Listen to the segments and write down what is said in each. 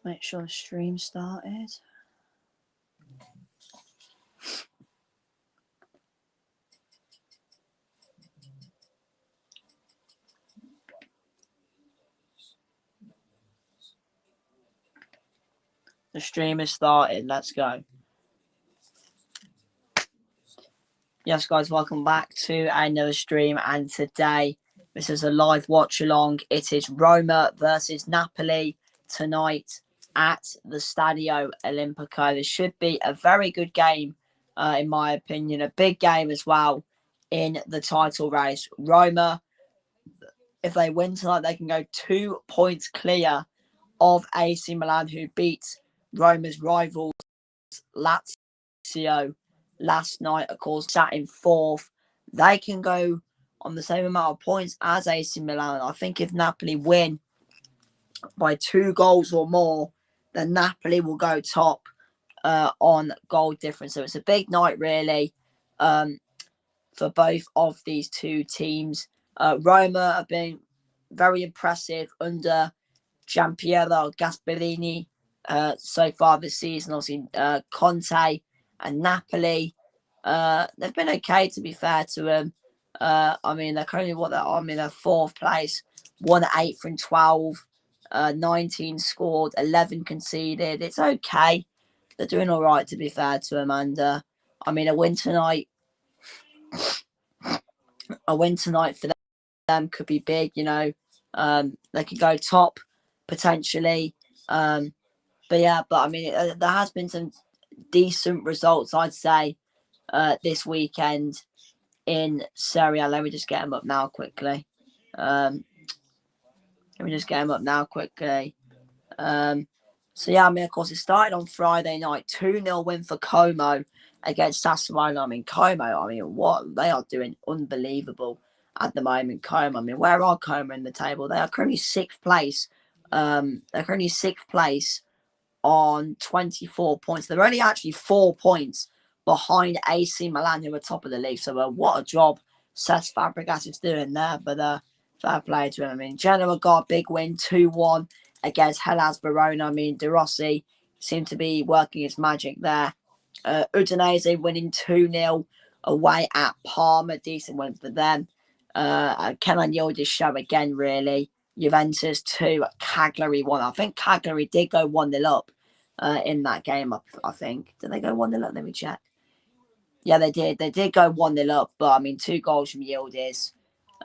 Make sure the stream started. The stream is started. Let's go. Yes, guys, welcome back to another stream. And today, this is a live watch along. It is Roma versus Napoli tonight at the Stadio Olimpico. This should be a very good game, in my opinion. A big game as well in the title race. Roma, if they win tonight, they can go 2 points clear of AC Milan, who beat Roma's rivals Lazio last night. Of course, sat in fourth. They can go on the same amount of points as AC Milan. I think if Napoli win by 2 goals or more, then Napoli will go top on goal difference. So it's a big night, really, for both of these two teams. Roma have been very impressive under Gianpiero Gasperini so far this season. Obviously, Conte and Napoli, they've been okay, to be fair to them. I mean, they're currently they're fourth place, won 8 from 12, 19 scored, 11 conceded. It's okay. They're doing all right, to be fair to them. And I mean, a win tonight for them could be big. You know, they could go top potentially. But I mean, there has been some decent results, I'd say, this weekend in Serie A. Let me just get them up now quickly. So yeah, I mean, of course, it started on Friday night, 2-0 win for Como against Sassuolo. I mean, Como, what they are doing unbelievable at the moment. Como, I mean, where are Como in the table? They are currently 6th place. They're currently 6th place on 24 points. They're only actually 4 points behind AC Milan, who are top of the league. So what a job Cesc Fabregas is doing there. But fair play to him. I mean, Genoa got a big win, 2-1 against Hellas Verona. I mean, De Rossi seemed to be working his magic there. Udinese winning 2-0 away at Parma. Decent win for them. Kenan Yildiz show again, really. Juventus 2, Cagliari 1. I think Cagliari did go 1-0 up in that game, I think. Did they go 1-0 up? Let me check. Yeah, they did. They did go 1-0 up, but I mean, 2 goals from Yildiz.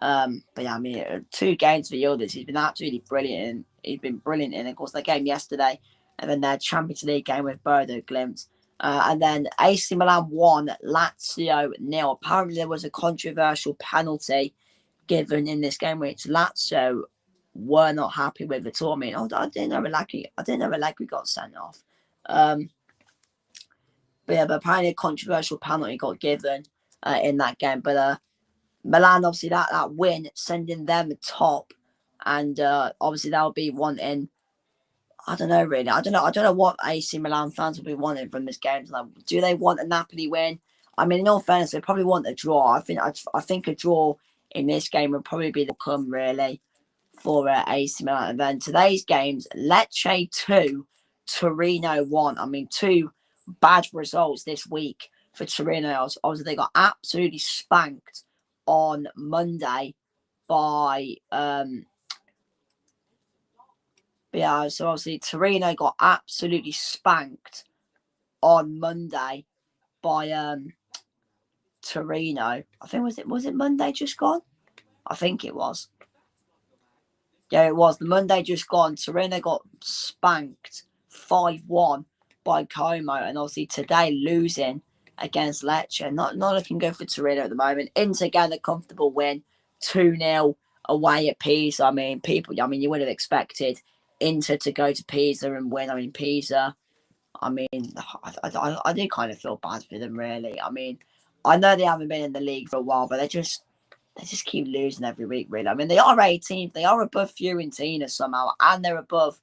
But yeah, I mean, 2 games for Yildiz. He's been absolutely brilliant. He's been brilliant in, of course, their game yesterday, and then their Champions League game with Bodo Glimt. And then AC Milan 1, Lazio 0. Apparently, there was a controversial penalty given in this game, which Lazio were not happy with at all. I mean, I didn't know Allegri got sent off. But apparently a controversial penalty got given in that game. But Milan, obviously, that win sending them top, and obviously they'll be wanting. I don't know, really. I don't know what AC Milan fans will be wanting from this game. Like, do they want a Napoli win? I mean, in all fairness, they probably want a draw. I think a draw in this game would probably be the outcome, really, for AC Milan. And then today's games: Lecce 2, Torino 1. I mean, 2 bad results this week for Torino. Obviously, they got absolutely spanked on Monday by so obviously Torino got absolutely spanked on Monday by Torino. I think was it Monday just gone? I think it was. Yeah, it was. The Monday just gone. Torino got spanked 5-1 by Como, and obviously today losing against Lecce. Not looking good for Torino at the moment. Inter getting a comfortable win, 2-0 away at Pisa. I mean, you would have expected Inter to go to Pisa and win. I mean, Pisa, I do kind of feel bad for them, really. I mean, I know they haven't been in the league for a while, but they just keep losing every week, really. I mean, they are 18th. They are above Fiorentina somehow, and they're above.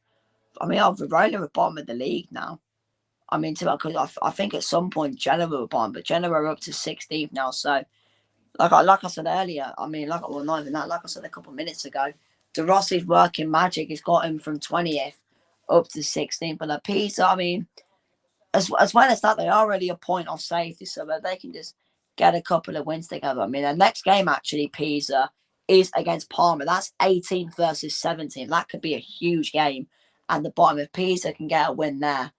I mean, Verona are bottom of the league now. I mean, because I think at some point Genoa were bottom, but Genoa are up to 16th now. So, like I said earlier, I mean, not even that. Like I said a couple of minutes ago, De Rossi's working magic has got him from 20th up to 16th. But Pisa, I mean, as well as that, they are already a point off safety, so that they can just get a couple of wins together. I mean, the next game actually, Pisa, is against Parma. That's 18th versus 17th. That could be a huge game. And the bottom, if Pisa can get a win there,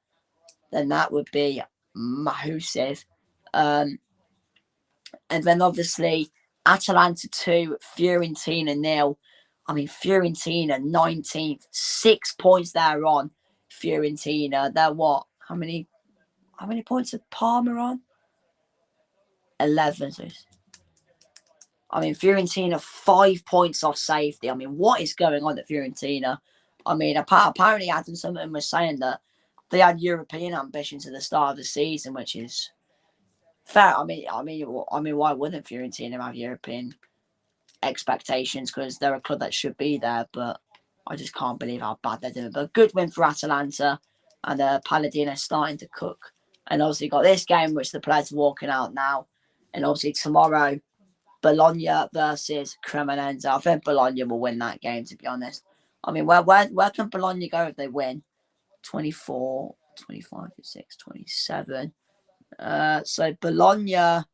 then that would be massive. And then obviously Atalanta 2, Fiorentina 0. I mean, Fiorentina 19th, 6 points there on Fiorentina. They're what? How many points are Parma on? 11. I mean, Fiorentina 5 points off safety. I mean, what is going on at Fiorentina? I mean, apparently Adam Summerton was saying that they had European ambitions at the start of the season, which is fair. I mean, why wouldn't Fiorentina have European expectations? Because they're a club that should be there, but I just can't believe how bad they're doing. But good win for Atalanta, and Palladino starting to cook. And obviously got this game, which the players are walking out now. And obviously tomorrow, Bologna versus Cremonese. I think Bologna will win that game, to be honest. I mean, where can Bologna go if they win? 24, 25, 26, 27. So Bologna, I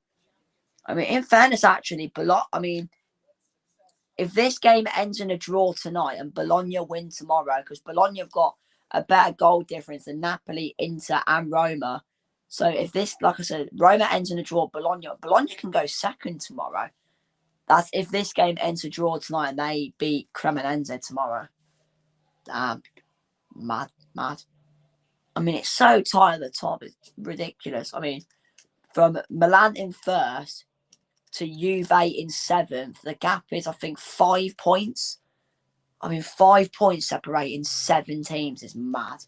mean, in fairness, actually, I mean, if this game ends in a draw tonight and Bologna win tomorrow, because Bologna have got a better goal difference than Napoli, Inter, and Roma. So if this, like I said, Roma ends in a draw, Bologna can go second tomorrow. That's if this game ends a draw tonight and they beat Cremonese tomorrow. Damn. Mad. I mean, it's so tight at the top. It's ridiculous. I mean, from Milan in first to Juve in seventh, the gap is, I think, 5 points. I mean, 5 points separating 7 teams is mad.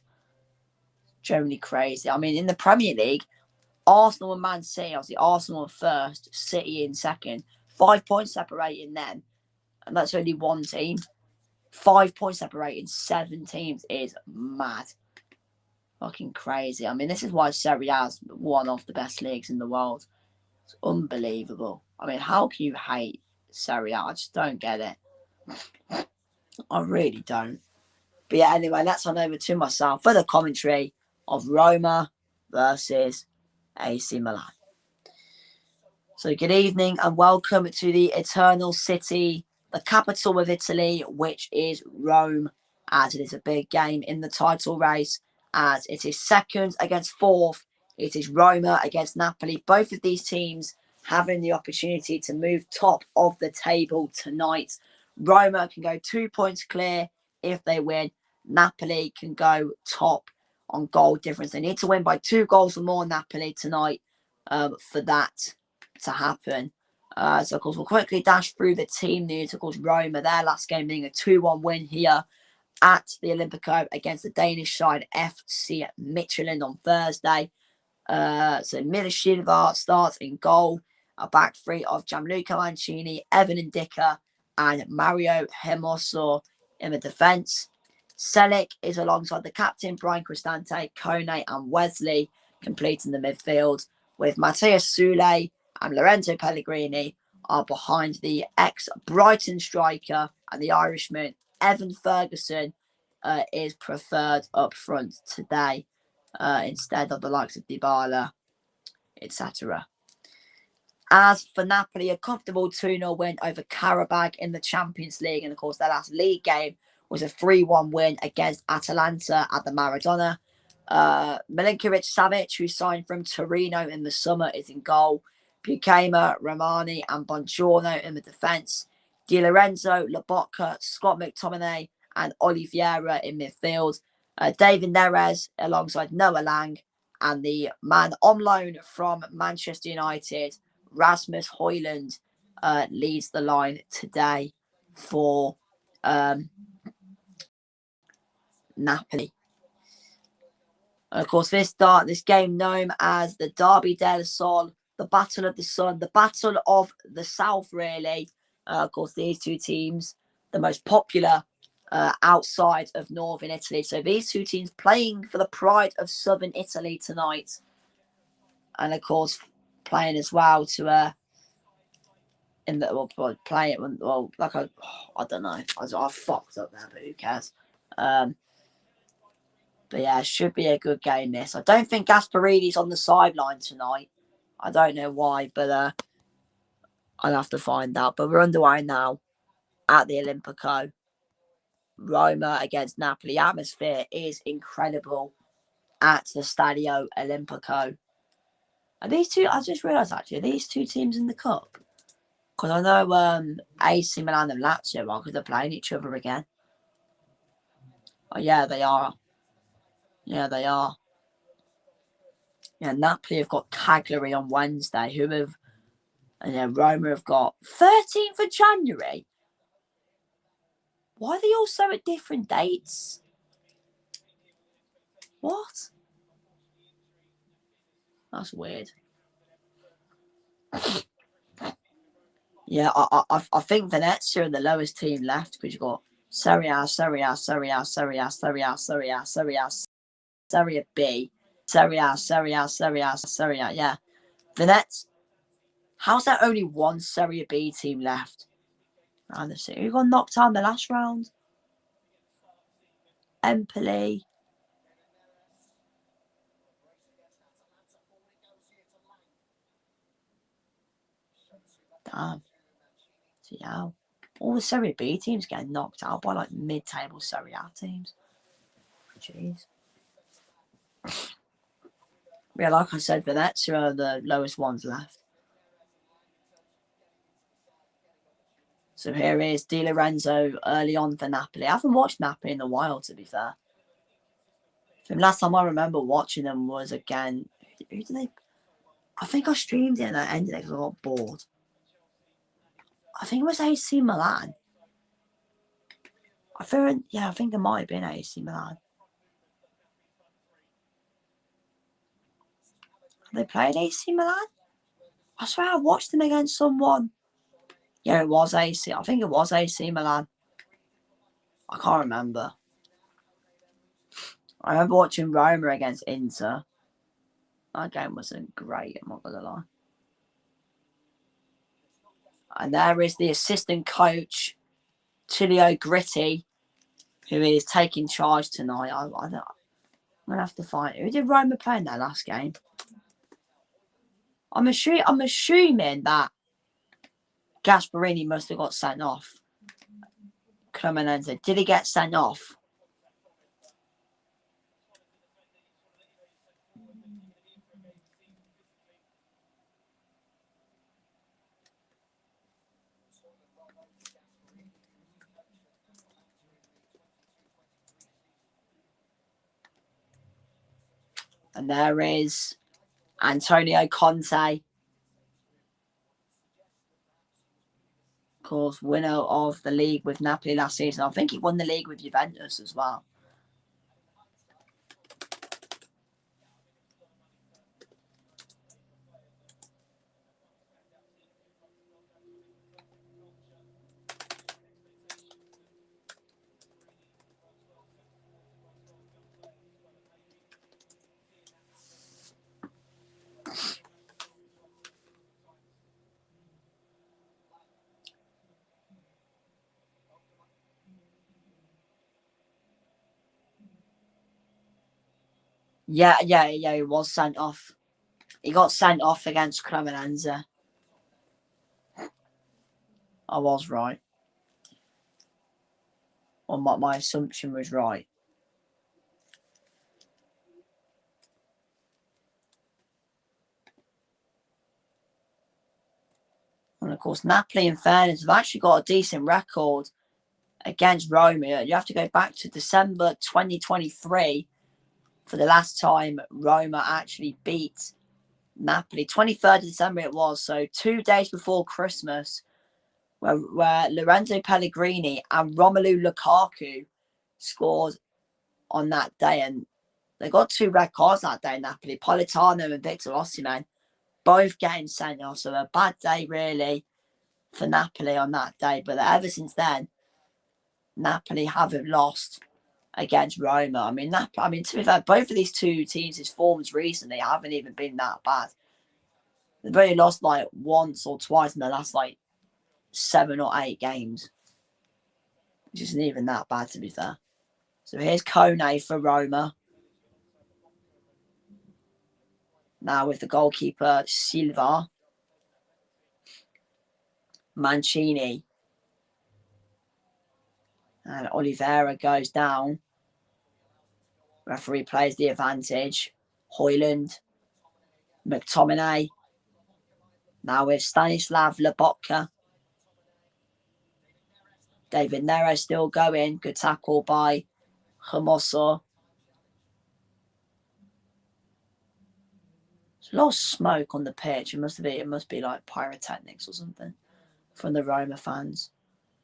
Generally crazy. I mean, in the Premier League, Arsenal and Man City, obviously Arsenal in first, City in second. 5 points separating them. And that's only one team. 5 points separating 7 teams is mad. Fucking crazy. I mean, this is why Serie A is one of the best leagues in the world. It's unbelievable. I mean, how can you hate Serie A? I just don't get it. I really don't. But yeah, anyway, let's on over to myself for the commentary of Roma versus AC Milan. So good evening and welcome to the Eternal City, the capital of Italy, which is Rome, as it is a big game in the title race, as it is second against fourth. It is Roma against Napoli. Both of these teams having the opportunity to move top of the table tonight. Roma can go 2 points clear if they win. Napoli can go top on goal difference. They need to win by 2 goals or more, Napoli, tonight, for that to happen. So, of course, we'll quickly dash through the team news. Of course, Roma, their last game being a 2-1 win here at the Olimpico against the Danish side FC Midtjylland on Thursday. So Mila Silva starts in goal. A back three of Gianluca Mancini, Evan Ndicka, and Mario Hermoso in the defence. Selic is alongside the captain, Brian Cristante, Kone, and Wesley, completing the midfield, with Matthias Sule and Lorenzo Pellegrini are behind the ex-Brighton striker, and the Irishman Evan Ferguson is preferred up front today instead of the likes of Dybala, etc. As for Napoli, a comfortable 2-0 win over Karabakh in the Champions League, and of course their last league game was a 3-1 win against Atalanta at the Maradona. Milinkovic-Savic, who signed from Torino in the summer, is in goal. Buchema, Romani, and Bongiorno in the defence. Di Lorenzo, Lobotka, Scott McTominay, and Oliveira in midfield. David Neres alongside Noah Lang, and the man on loan from Manchester United, Rasmus Højlund, leads the line today for Napoli. And of course, this game known as the Derby del Sol, the Battle of the Sun, the Battle of the South, really. Of course, these two teams, the most popular outside of Northern Italy. So these two teams playing for the pride of Southern Italy tonight. And of course, playing as well to in the play it like I don't know. I fucked up there, but who cares? But yeah, it should be a good game this. I don't think Gasparini's on the sideline tonight. I don't know why, but I'll have to find out. But we're underway now at the Olimpico. Roma against Napoli. Atmosphere is incredible at the Stadio Olimpico. Are these two? I just realised actually, are these two teams in the cup? Because I know AC Milan and Lazio are because they're playing each other again. Oh yeah, they are. Yeah, they are. Yeah, Napoli have got Cagliari on Wednesday. And then Roma have got 13th of January. Why are they all so at different dates? What? That's weird. Yeah, I think Venezia are the lowest team left because you've got Serie A, Serie A, Serie A, Serie A, Serie A, Serie A, Serie A, Serie B, Serie A, Serie A, Serie A, Serie A. Yeah, Venezia. How's there only one Serie B team left? And who got knocked out in the last round? Empoli. Damn. So yeah, all the Serie B teams getting knocked out by like mid-table Serie A teams. Jeez. Yeah, like I said, Venezia are the lowest ones left. So here is Di Lorenzo early on for Napoli. I haven't watched Napoli in a while, to be fair. The last time I remember watching them was again. Who did they? I think I streamed it and I ended it because I got bored. I think it was AC Milan. I think it might have been AC Milan. Have they played AC Milan? I swear I watched them against someone. Yeah, it was AC. I think it was AC Milan. I can't remember. I remember watching Roma against Inter. That game wasn't great, I'm not going to lie. And there is the assistant coach, Tullio Gritti, who is taking charge tonight. I'm going to have to find. Who did Roma play in that last game? I'm assuming that Gasparini must have got sent off. Cremonense. Did he get sent off? And there is Antonio Conte, of course, winner of the league with Napoli last season. I think he won the league with Juventus as well. Yeah, he was sent off. He got sent off against Cremonense. I was right. Or my assumption was right. And of course, Napoli, in fairness, have actually got a decent record against Roma. You have to go back to December 2023 for the last time Roma actually beat Napoli. 23rd of December it was, so 2 days before Christmas, where Lorenzo Pellegrini and Romelu Lukaku scored on that day. And they got 2 red cards that day, Napoli. Politano and Victor Osimhen both getting sent off. So a bad day, really, for Napoli on that day. But ever since then, Napoli haven't lost against Roma. I mean, to be fair, both of these two teams' forms recently haven't even been that bad. They've only lost like once or twice in the last like 7 or 8 games, which isn't even that bad, to be fair. So here's Kone for Roma. Now with the goalkeeper, Silva, Mancini, and Oliveira goes down. Referee plays the advantage. Højlund, McTominay. Now with Stanislav Lobotka. David Neres still going. Good tackle by Hermoso. There's a lot of smoke on the pitch. It must be like pyrotechnics or something from the Roma fans.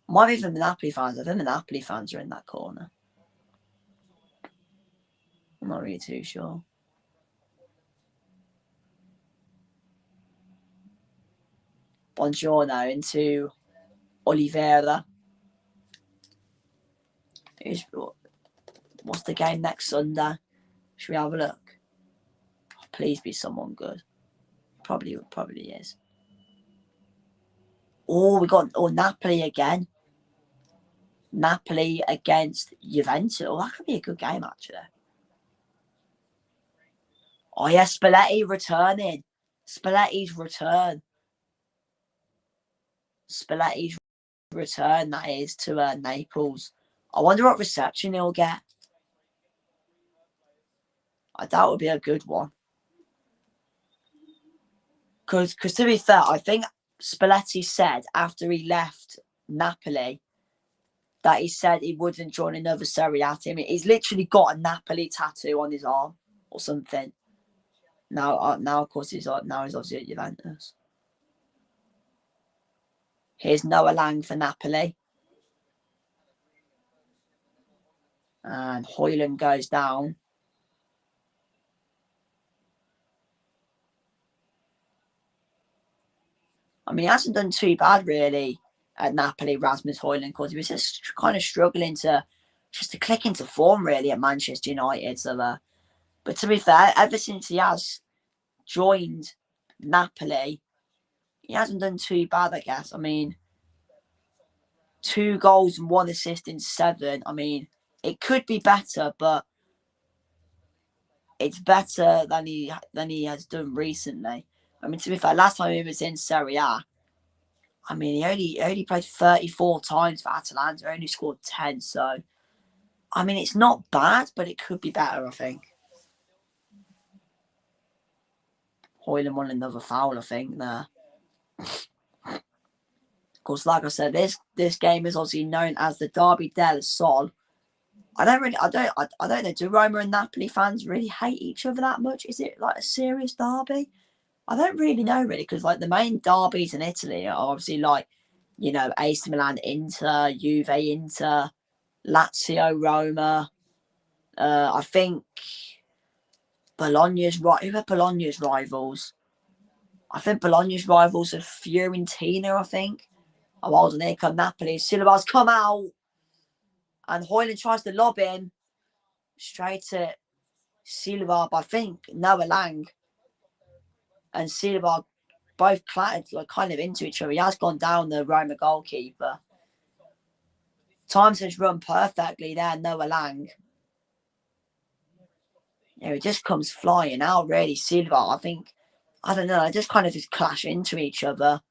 Might be from the Napoli fans. I think the Napoli fans are in that corner. I'm not really too sure. Buongiorno into Oliveira. What's the game next Sunday? Should we have a look? Oh, please be someone good. Probably is. Oh, we got Napoli again. Napoli against Juventus. Oh, that could be a good game actually. Oh yeah, Spalletti returning. Spalletti's return. Spalletti's return, that is, to Naples. I wonder what reception he'll get. I doubt it would be a good one. Because to be fair, I think Spalletti said after he left Napoli that he said he wouldn't join another Serie A team. He's literally got a Napoli tattoo on his arm or something. Now of course he's obviously at Juventus. Here's Noah Lang for Napoli. And Højlund goes down. I mean, he hasn't done too bad really at Napoli, Rasmus Højlund, because he was just kind of struggling to click into form really at Manchester United. So, but to be fair, ever since he has joined Napoli, he hasn't done too bad, I guess. I mean, 2 goals and 1 assist in 7. I mean, it could be better, but it's better than he has done recently. I mean, to be fair, last time he was in Serie A, I mean, he only played 34 times for Atalanta, only scored 10. So, I mean, it's not bad, but it could be better, I think. Højlund won another foul, I think, there. Of course, like I said, this game is obviously known as the Derby del Sol. I don't know. Do Roma and Napoli fans really hate each other that much? Is it like a serious derby? I don't really know, really, because like the main derbies in Italy are obviously like, you know, AC Milan, Inter, Juve, Inter, Lazio, Roma. I think Bologna's right. Who are Bologna's rivals? I think Bologna's rivals are Fiorentina. I think. Oh, hold on, here come Napoli. Silva's come out, and Højlund tries to lob in straight to Silva. But I think Noah Lang and Silva both clattered like kind of into each other. He has gone down, the Roma goalkeeper. Times has run perfectly there, Noah Lang. Yeah, he just comes flying out, really. Silva, I think, I don't know, they just kind of just clash into each other.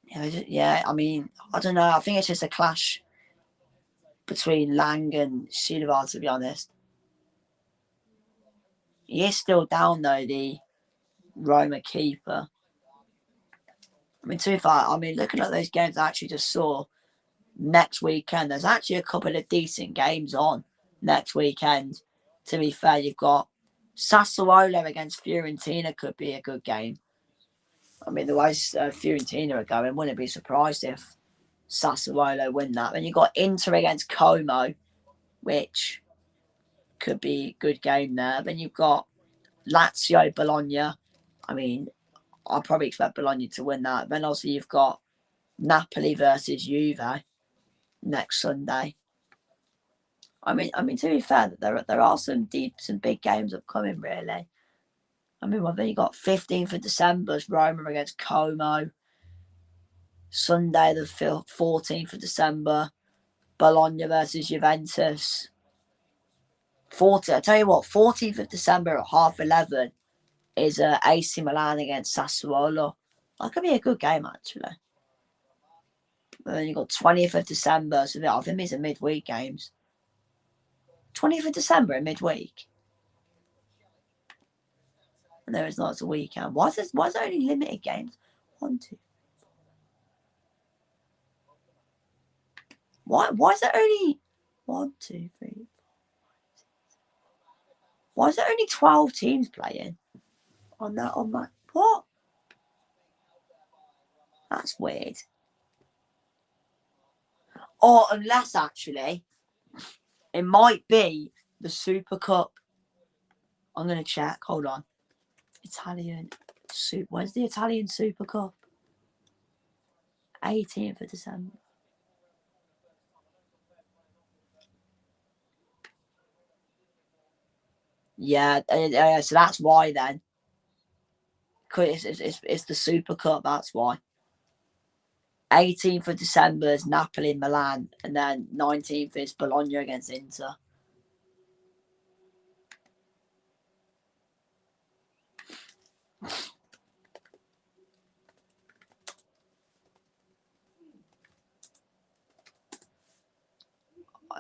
Yeah, I mean, I don't know. I think it's just a clash between Lang and Silva, to be honest. He is still down, though, the Roma keeper. I mean, to be fair, I mean, looking at those games I actually just saw next weekend, there's actually a couple of decent games on next weekend. To be fair, you've got Sassuolo against Fiorentina, could be a good game. I mean, the way Fiorentina are going, wouldn't be surprised if Sassuolo win that. Then you've got Inter against Como, which could be a good game there. Then you've got Lazio, Bologna. I mean, I probably expect Bologna to win that. Then also you've got Napoli versus Juve next Sunday. I mean, to be fair, there are some big games upcoming, really. I mean, then you got 15th of December's Roma against Como. Sunday, the 14th of December, Bologna versus Juventus. I tell you what, 14th of December at 11:30 is AC Milan against Sassuolo. That could be a good game, actually. And then you got 20th of December, so I think these are midweek games. 20th of December in midweek. And there is not, it's a weekend. Why is there only limited games? 1, 2. Why is there only 1, 2, 3? Why is there only 12 teams playing on that? What? That's weird. Or unless actually, it might be the Super Cup. I'm gonna check. Hold on. Italian Super. When's the Italian Super Cup? 18th of December. Yeah, so that's why then. It's the Super Cup, that's why. 18th of December is Napoli Milan, and then 19th is Bologna against Inter.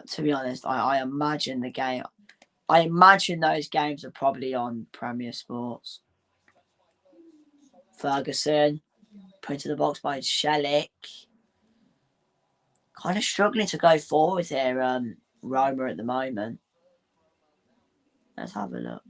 To be honest, I imagine the game. I imagine those games are probably on Premier Sports. Ferguson, put into the box by Shelik. Kind of struggling to go forward here, Roma at the moment. Let's have a look.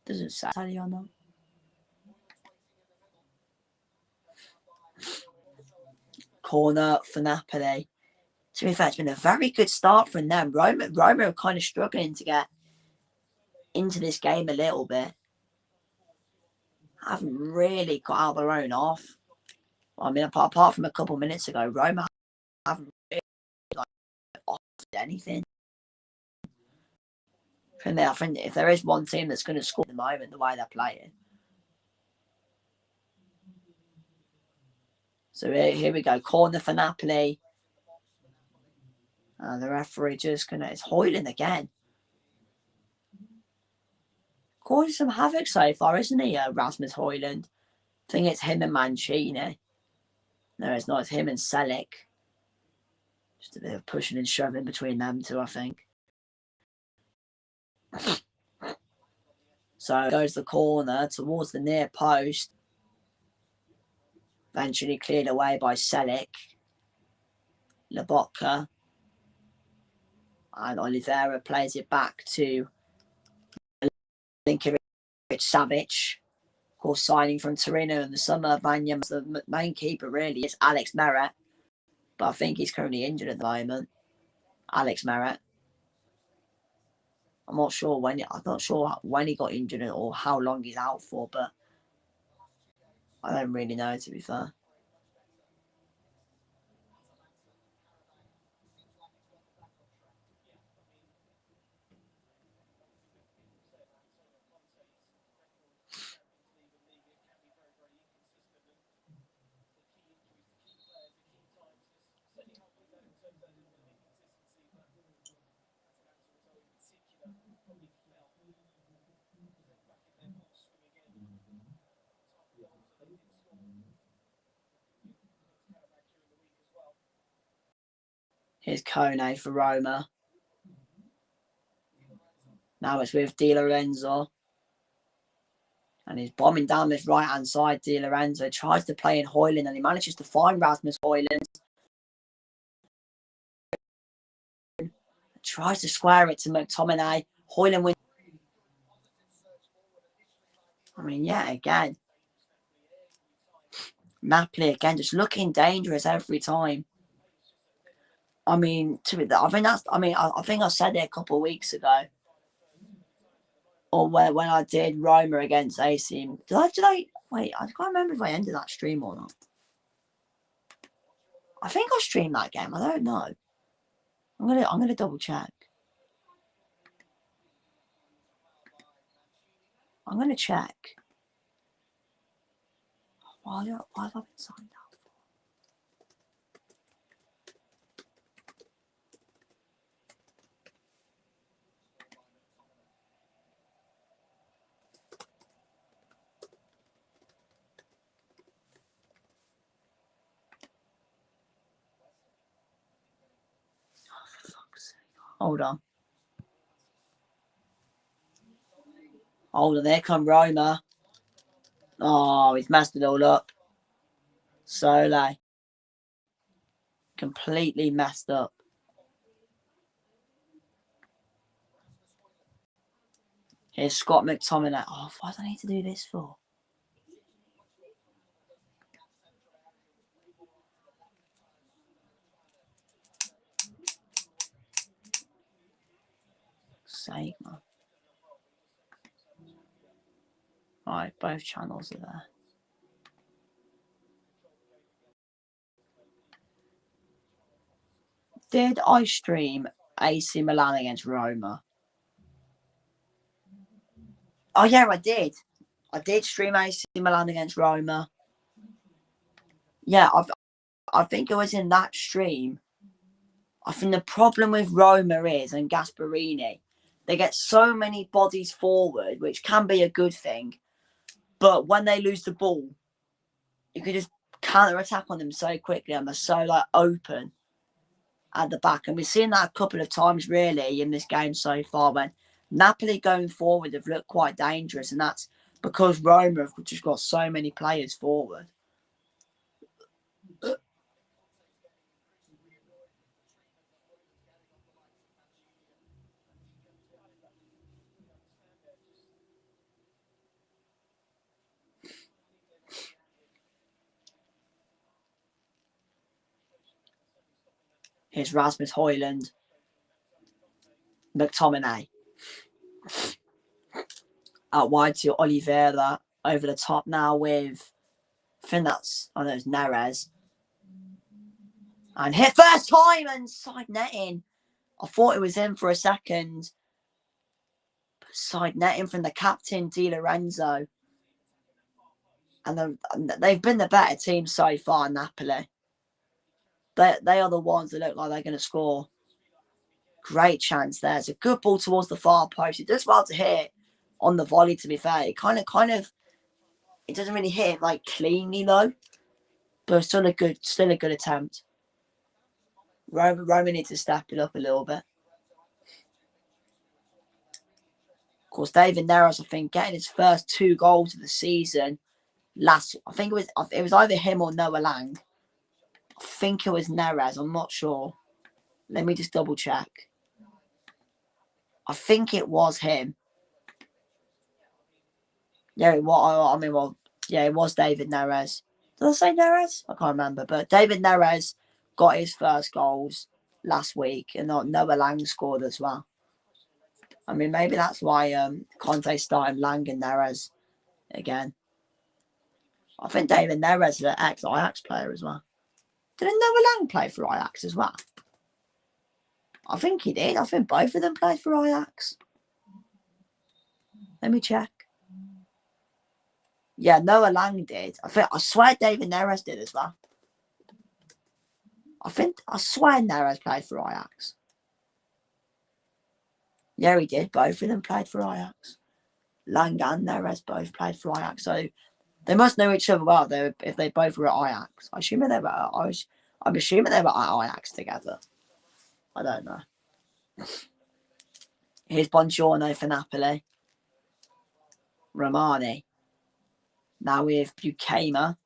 Doesn't say on them. Corner for Napoli. To be fair, it's been a very good start from them. Roma are kind of struggling to get into this game a little bit. Haven't really got out of their own half. I mean, apart from a couple of minutes ago, Roma haven't really offered anything. From there, I think if there is one team that's going to score at the moment, the way they're playing. So here we go. Corner for Napoli. The referee just going to... It's Højlund again. Causing some havoc so far, isn't he, Rasmus Højlund? I think it's him and Mancini. No, it's not. It's him and Selic. Just a bit of pushing and shoving between them two, I think. So goes the corner towards the near post. Eventually cleared away by Selic. Lobotka. And Oliveira plays it back to Linkovic Savic. Of course, signing from Torino in the summer. Vanyam's the main keeper, really. It's Alex Meret. But I think he's currently injured at the moment. Alex Meret. I'm not sure when he got injured or how long he's out for, but I don't really know, to be fair. Here's Kone for Roma. Now it's with Di Lorenzo. And he's bombing down this right-hand side. Di Lorenzo tries to play in Højlund and he manages to find Rasmus Højlund. Tries to square it to McTominay. Højlund wins. I mean, yeah, again. Napoli, again, just looking dangerous every time. I mean, I think I said it a couple of weeks ago. Or when I did Roma against AC. Did I wait, I can't remember if I ended that stream or not. I think I streamed that game. I don't know. I'm gonna double check. I'm gonna check. Why have I been signed out for? Oh, for fuck's sake. Hold on. There come Roma. Oh, he's messed it all up. Sole. Completely messed up. Here's Scott McTominay. Oh, why do I need to do this for? Sake, man. Right, both channels are there. Did I stream AC Milan against Roma? Oh, yeah, I did. I did stream AC Milan against Roma. Yeah, I think it was in that stream. I think the problem with Roma is, and Gasparini, they get so many bodies forward, which can be a good thing. But when they lose the ball, you can just counter-attack on them so quickly and they're so open at the back. And we've seen that a couple of times really in this game so far when Napoli going forward have looked quite dangerous, and that's because Roma have just got so many players forward. Here's Rasmus Højlund, McTominay. Out wide to Oliveira, over the top now with, I think that's, oh no, it's Neres. And hit first time and side netting. I thought it was in for a second. But side netting from the captain, Di Lorenzo. And they've been the better team so far, Napoli. They are the ones that look like they're going to score. Great chance there. It's a good ball towards the far post. It does well to hit on the volley, to be fair. It kind of, it doesn't really hit cleanly though. But still a good attempt. Roma needs to step it up a little bit. Of course, David Neres, I think, getting his first 2 goals of the season. I think it was either him or Noah Lang. I think it was Neres. I'm not sure. Let me just double check. I think it was him. Yeah, it was David Neres. Did I say Neres? I can't remember. But David Neres got his first goals last week, and Noah Lang scored as well. I mean, maybe that's why Conte started Lang and Neres again. I think David Neres is an ex-Ajax player as well. Didn't Noah Lang play for Ajax as well? I think he did. I think both of them played for Ajax. Let me check. Yeah, Noah Lang did. I swear David Neres did as well. I swear Neres played for Ajax. Yeah, he did. Both of them played for Ajax. Lang and Neres both played for Ajax. So they must know each other well if they both were at Ajax. I'm assuming they were at Ajax together. I don't know. Here's Buongiorno for Napoli. Romani. Now we have Bukaima.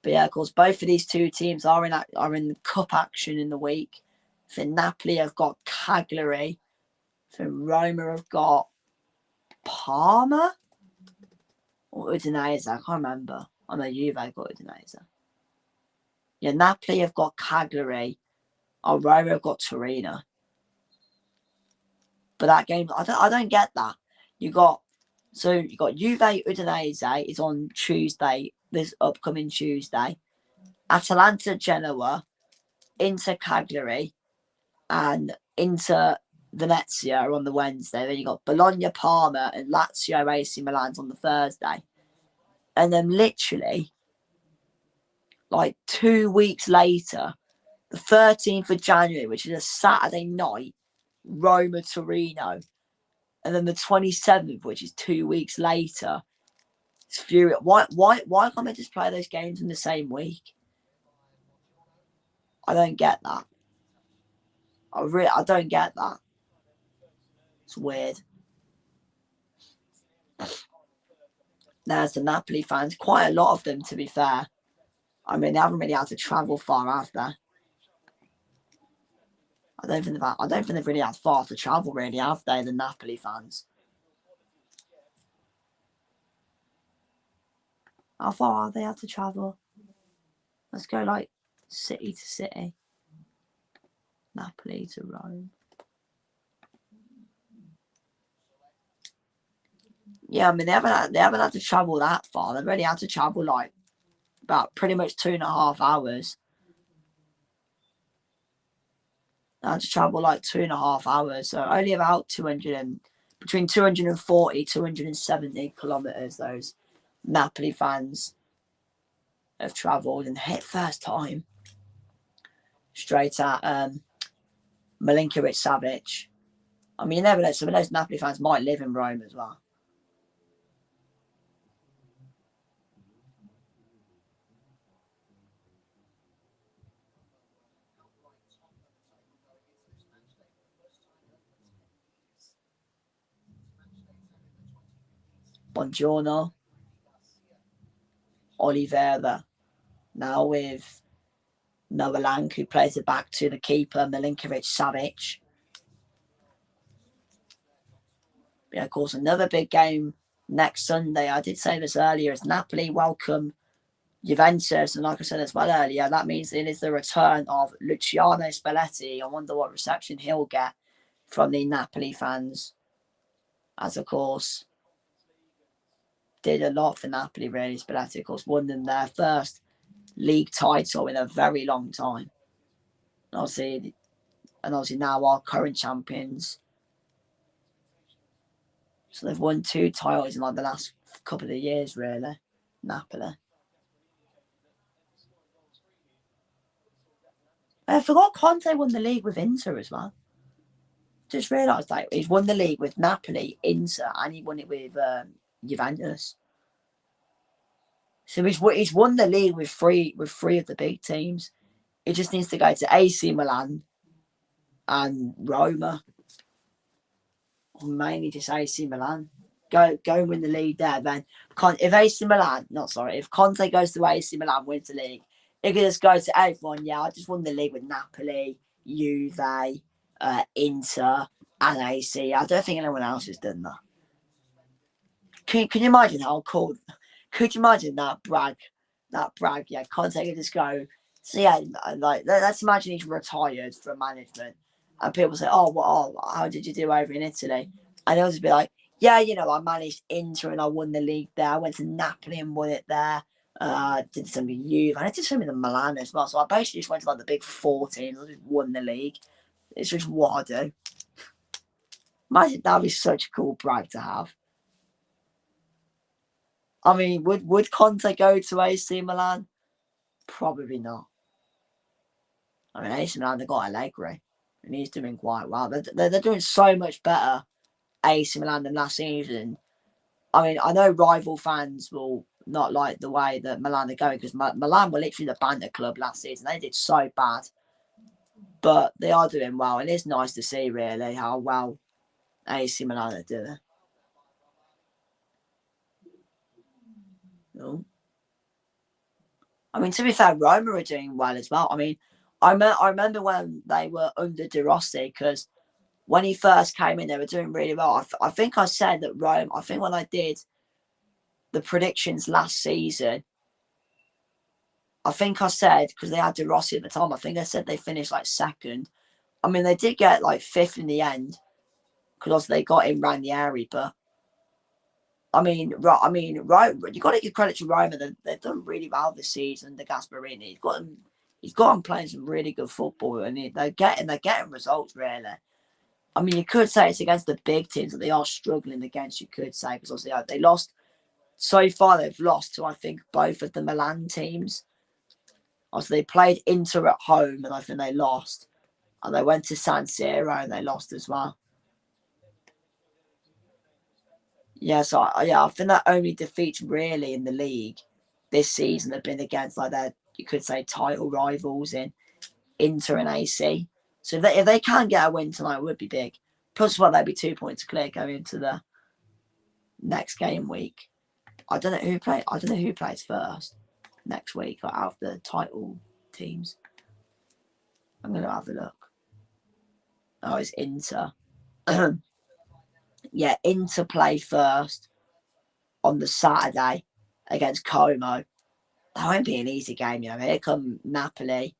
But yeah, of course, both of these two teams are in cup action in the week. For Napoli, have got Cagliari. For Roma, have got Parma or Udinese. I can't remember. I know Juve got Udinese. Yeah, Napoli have got Cagliari. Roma have got Torino. But that game, I don't get that. You got Juve Udinese is on Tuesday, this upcoming Tuesday. Atalanta Genoa Inter Cagliari and Inter Venezia on the Wednesday. Then you got Bologna, Parma, and Lazio, AC Milan's on the Thursday. And then literally, like 2 weeks later, the 13th of January, which is a Saturday night, Roma, Torino. And then the 27th, which is 2 weeks later, it's furious. Why can't they just play those games in the same week? I don't get that. I don't get that. It's weird. There's the Napoli fans, quite a lot of them, to be fair. I mean, they haven't really had to travel far, have they? I don't think they've really had far to travel, really, have they? The Napoli fans. How far have they had to travel? Let's go like city to city. Napoli to Rome. Yeah, I mean they haven't had to travel that far. They've already had to travel like about pretty much 2.5 hours. They had to travel like 2.5 hours, so only about between 240, 270 kilometers. Those Napoli fans have travelled and hit first time straight at Milinkovic Savic. I mean, you never know. Some of those Napoli fans might live in Rome as well. Buongiorno. Oliveira. Now with Noah Lang, who plays it back to the keeper, Milinkovic Savic. Yeah, of course, another big game next Sunday. I did say this earlier, as Napoli welcome Juventus. And like I said as well earlier, that means it is the return of Luciano Spalletti. I wonder what reception he'll get from the Napoli fans. As, of course, did a lot for Napoli, really. Spalletti, of course, won them their first league title in a very long time. And obviously now our current champions. So they've won 2 titles in like the last couple of years, really. Napoli. I forgot Conte won the league with Inter as well. Just realised that he's won the league with Napoli, Inter, and he won it with Juventus. So he's won the league with three of the big teams. He just needs to go to AC Milan and Roma. Or mainly just AC Milan. Go and win the league there. Then if Conte goes to AC Milan, wins the league, he can just go to everyone. Yeah, I just won the league with Napoli, Juve, Inter, and AC. I don't think anyone else has done that. Can you imagine how cool? Could you imagine that brag? Yeah, Conte can just go. So yeah, like let's imagine he's retired from management, and people say, "Oh, well, how did you do over in Italy?" And he'll just be like, "Yeah, I managed Inter and I won the league there. I went to Napoli and won it there. Did some with Juve and I did something in Milan as well. So I basically just went to like the big 4 teams. I just won the league. It's just what I do." Imagine that'd be such a cool brag to have. I mean, would Conte go to AC Milan? Probably not. I mean, AC Milan, they've got Allegri, and he's doing quite well. They're doing so much better, AC Milan, than last season. I mean, I know rival fans will not like the way that Milan are going, because Milan were literally the banter club last season. They did so bad. But they are doing well, and it's nice to see, really, how well AC Milan are doing. I mean, to be fair, Roma are doing well as well. I mean, I remember when they were under De Rossi, because when he first came in, they were doing really well. I think I said that Rome, I think when I did the predictions last season, I think I said, because they had De Rossi at the time, I think I said they finished like second. I mean, they did get like 5th in the end, because they got in Ranieri, but I mean, you got to give credit to Roma. They've done really well this season. The Gasperini, he's got on playing some really good football, and they're getting results really. I mean, you could say it's against the big teams that they are struggling against. You could say because obviously they lost so far. They've lost to I think both of the Milan teams. Also, they played Inter at home, and I think they lost. And they went to San Siro and they lost as well. Yeah, so I think that only defeats really in the league this season have been against like their, you could say, title rivals in Inter and AC. So if they can get a win tonight, it would be big. Plus, well, they'd be 2 points clear going into the next game week. I don't know who plays first next week out of the title teams. I'm gonna have a look. Oh, it's Inter. Yeah, Inter play first on the Saturday against Como. That won't be an easy game, you know. Here come Napoli.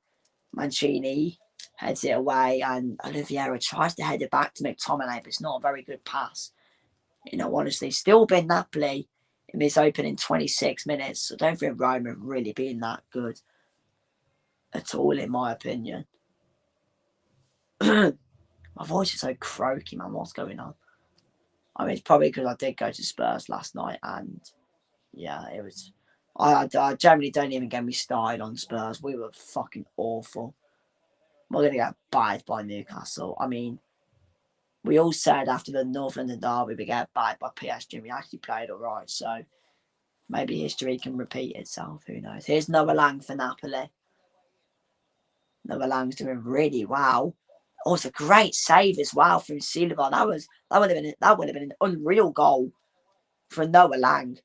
Mancini heads it away, and Oliveira tries to head it back to McTominay, but it's not a very good pass. You know, honestly, still been Napoli in this opening 26 minutes. So I don't think Roma have really been that good at all, in my opinion. My voice is so croaky, man. What's going on? I mean, it's probably because I did go to Spurs last night, and yeah, it was. I generally don't even get me started on Spurs. We were fucking awful. We're going to get battered by Newcastle. I mean, we all said after the North London derby we get battered by PSG. We actually played all right, so maybe history can repeat itself. Who knows? Here's Noah Lang for Napoli. Noah Lang's doing really well. Oh, it's a great save as well from Silva. That would have been an unreal goal for Noah Lang.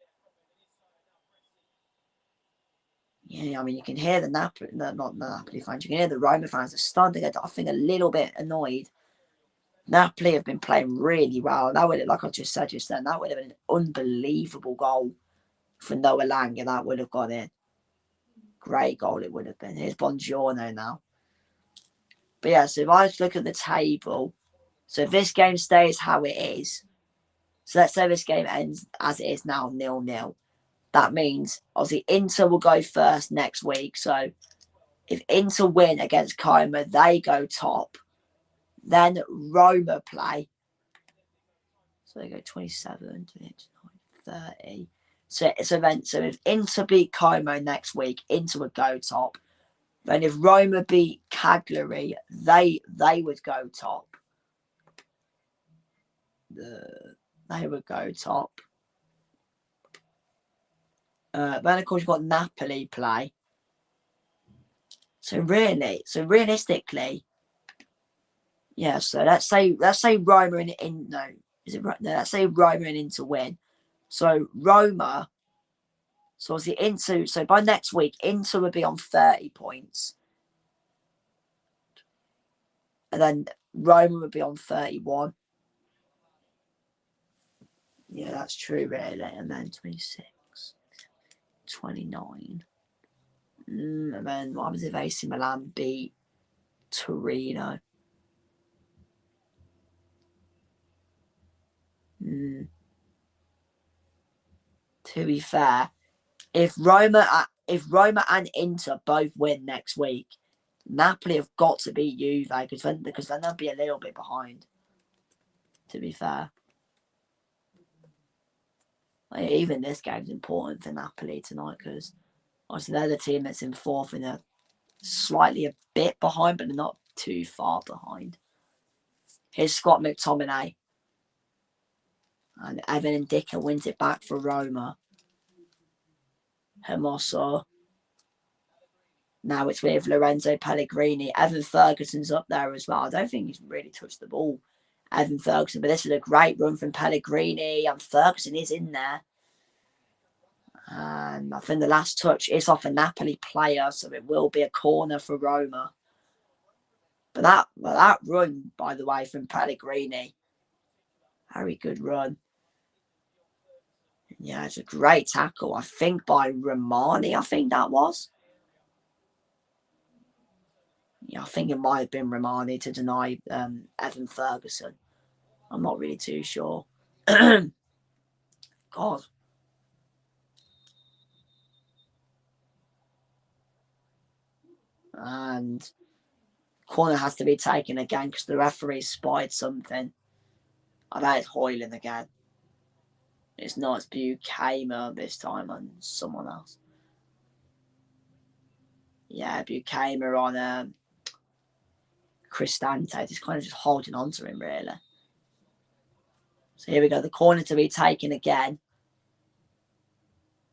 Yeah, I mean, you can hear the Napoli, not the Napoli fans, you can hear the Roma fans are starting to get, I think, a little bit annoyed. Napoli have been playing really well. That would, like I just said just then, that would have been an unbelievable goal for Noah Lang, and that would have gone in. Great goal it would have been. Here's Buongiorno now. But yeah, so if I look at the table, so if this game stays how it is, so let's say this game ends as it is now, 0-0. That means, obviously, Inter will go first next week. So if Inter win against Como, they go top. Then Roma play. So they go 27, 30. So if Inter beat Como next week, Inter would go top. Then if Roma beat Cagliari, they would go top. They would go top. Then of course you've got Napoli play. So realistically, yeah. So let's say Roma in no, is it right? No, let's say Roma and Inter win. So Roma, so obviously Inter. So by next week, Inter would be on 30 points, and then Roma would be on 31. Yeah, that's true, really. And then 26, 29. And then what happens if AC Milan beat Torino? To be fair, if Roma and Inter both win next week, Napoli have got to beat Juve because then they'll be a little bit behind. To be fair, like, even this game's important for Napoli tonight because obviously they're the team that's in fourth and they're slightly a bit behind, but they're not too far behind. Here's Scott McTominay. And Evan Ndicka wins it back for Roma. Hermoso. Now it's with Lorenzo Pellegrini. Evan Ferguson's up there as well. I don't think he's really touched the ball, Evan Ferguson, but this is a great run from Pellegrini, and Ferguson is in there. And I think the last touch is off a Napoli player, so it will be a corner for Roma. But that run, by the way, from Pellegrini, very good run. Yeah, it's a great tackle. I think by Romani, I think that was. Yeah, I think it might have been Romani to deny Evan Ferguson. I'm not really too sure. God. And corner has to be taken again because the referee spied something. I bet it's Hoyland again. It's not. It's Buchamer this time on someone else. Yeah, Buchamer on Cristante. Just kind of just holding on to him, really. So here we go. The corner to be taken again.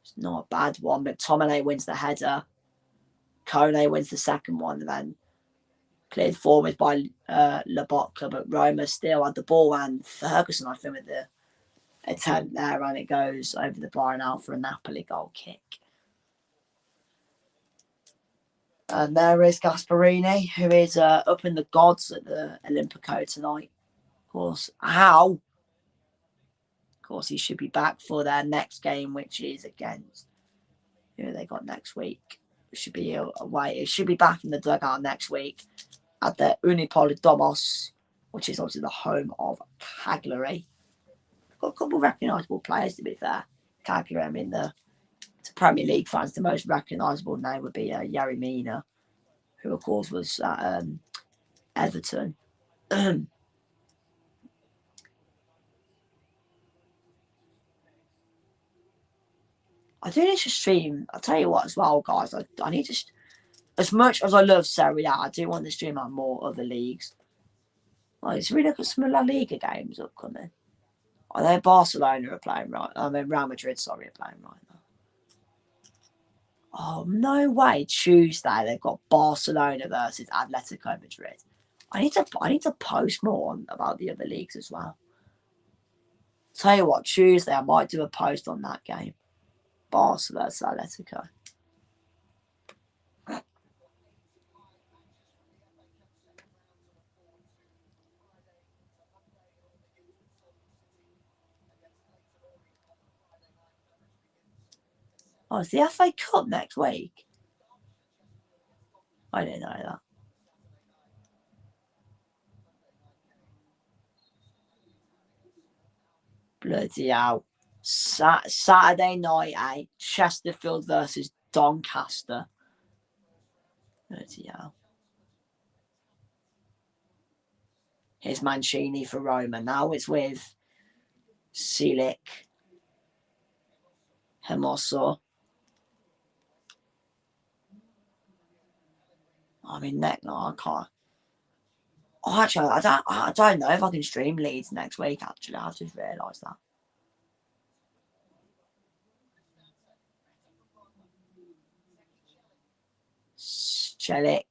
It's not a bad one, but McTominay wins the header. Kone wins the second one, and then cleared forward by Lobotka, but Roma still had the ball, and Ferguson, I think, with the attempt there, and it goes over the bar and out for a Napoli goal kick. And there is Gasparini, who is up in the gods at the Olimpico tonight. Of course, how? Of course, he should be back for their next game, which is against who they got next week. It should be away. It should be back in the dugout next week at the Unipolidomos, which is obviously the home of Cagliari. Got a couple of recognisable players, to be fair. Cagliari, I mean, to Premier League fans, the most recognisable name would be Yerry Mina, who, of course, was at Everton. I do need to stream. I'll tell you what as well, guys. I need to, as much as I love Serie A, I do want to stream out more other leagues. Like, so we look at some La Liga games upcoming. I know Barcelona are playing right. I mean, Real Madrid, sorry, are playing right now. Oh, no way. Tuesday, they've got Barcelona versus Atletico Madrid. I need to post more about the other leagues as well. Tell you what, Tuesday, I might do a post on that game. Barca versus Atletico. Oh, it's the FA Cup next week. I didn't know that. Bloody hell. Saturday night, Chesterfield versus Doncaster. Bloody hell. Here's Mancini for Roma. Now it's with Silic, Hermoso. I mean, no, I can't. Oh, actually, I don't know if I can stream Leeds next week, actually. I've just realised that. Celik.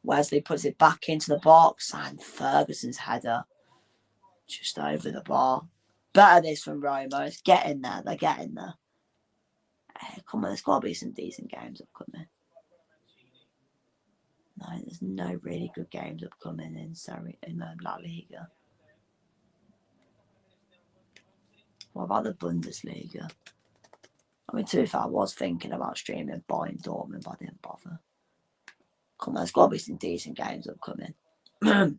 Wesley puts it back into the box, and Ferguson's header just over the bar. Better this from Roma. It's getting there. They're getting there. Hey, come on, there's got to be some decent games upcoming. No, there's no really good games upcoming in La Liga. What about the Bundesliga? I mean, to be fair, I was thinking about streaming Bayern Dortmund, but I didn't bother. Come on, there's got to be some decent games upcoming. No,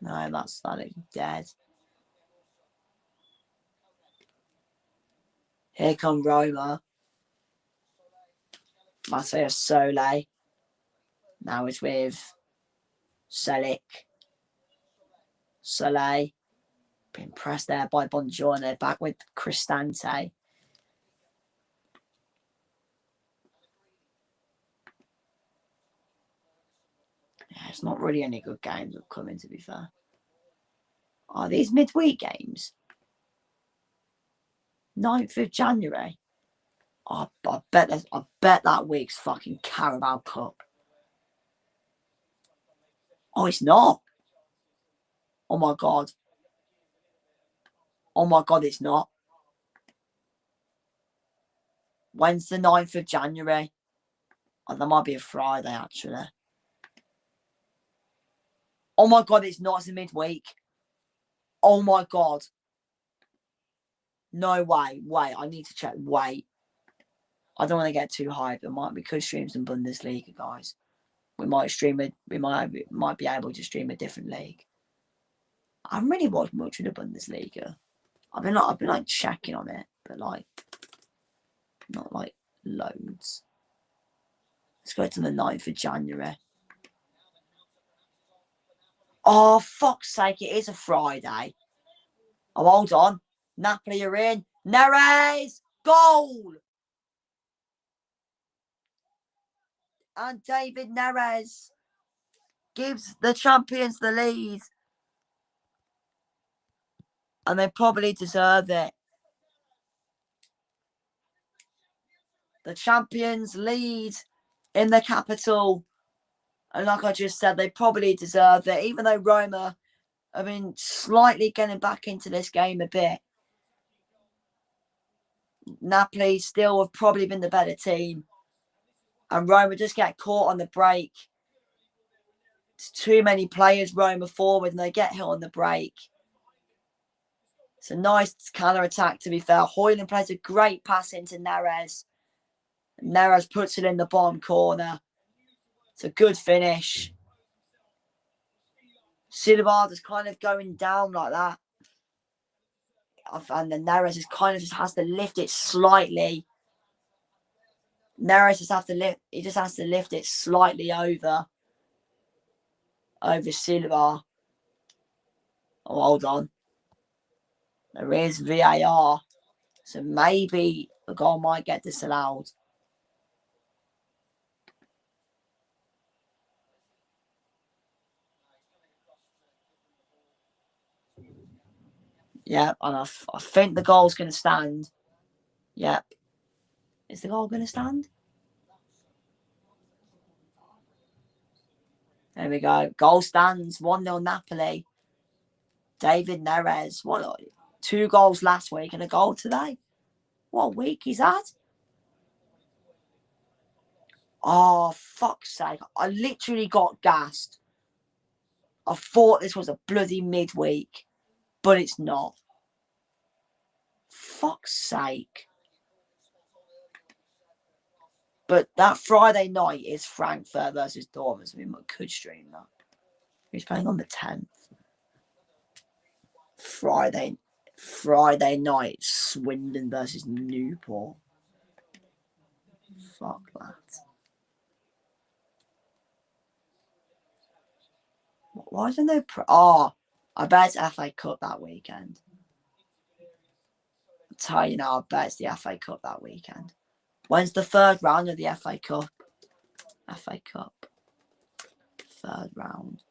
that is dead. Here come Roma. Matteo Sole. Now it's with Celik. Soleil. Being pressed there by Bongiorno. Back with Cristante. Yeah, it's not really any good games upcoming, to be fair. Are these midweek games? 9th of January. I bet that week's fucking Carabao Cup. Oh, it's not. Oh my god. Oh my god, it's not. When's the 9th of January? Oh, that might be a Friday, actually. Oh my god, it's not. It's a midweek. Oh my god. No way. Wait, I need to check. Wait. I don't want to get too hyped. We could stream some Bundesliga, guys. We might stream it. We might be able to stream a different league. I haven't really watched much of the Bundesliga. I've been like checking on it, but like not like Loads. Let's go to the 9th of January. Oh, fuck's sake, it is a Friday. Oh, hold on. Napoli are in. Neres! Goal! And David Neres gives the champions the lead. And they probably deserve it. The champions lead in the capital. And like I just said, they probably deserve it. Even though Roma have been slightly getting back into this game a bit. Napoli still have probably been the better team. And Roma just get caught on the break. It's too many players Roma forward and they get hit on the break. It's a nice counter-attack, to be fair. Højlund plays a great pass into Neres. Neres puts it in the bottom corner. It's a good finish. Silva is kind of going down like that. And then Neres is kind of just has to lift it slightly. Neres just has to lift. He just has to lift it slightly over Silva. Oh, hold on. There is VAR. So maybe the goal might get disallowed. Yeah, and I think the goal's going to stand. Yep. Is the goal going to stand? There we go. Goal stands. 1-0 Napoli. David Neres. What? 2 goals last week and a goal today. What a week he's had. Oh, fuck's sake. I literally got gassed. I thought this was a bloody midweek, but it's not. Fuck's sake. But that Friday night is Frankfurt versus Dortmund, so we could stream that. Who's playing on the 10th? Friday night, Swindon versus Newport. Fuck that. Why is there no I bet it's FA Cup that weekend. I'll tell you now, I bet it's the FA Cup that weekend. When's the 3rd round of the FA Cup? FA Cup. 3rd round.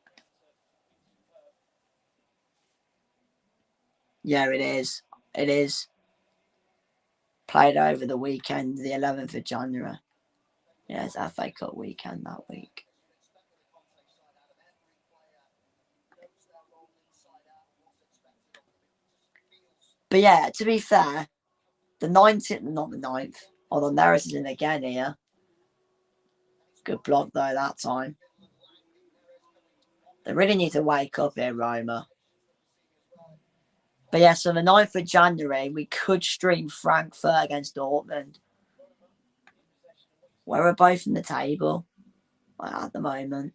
Yeah, it is. It is. Played over the weekend, the 11th of January. Yeah, it's FA Cup weekend that week. But yeah, to be fair, the 19th, not the 9th. Hold on, Neres is in again here. Good block though that time. They really need to wake up here, Roma. But yeah, so the 9th of January, we could stream Frankfurt against Dortmund. Where we're both in the table at the moment.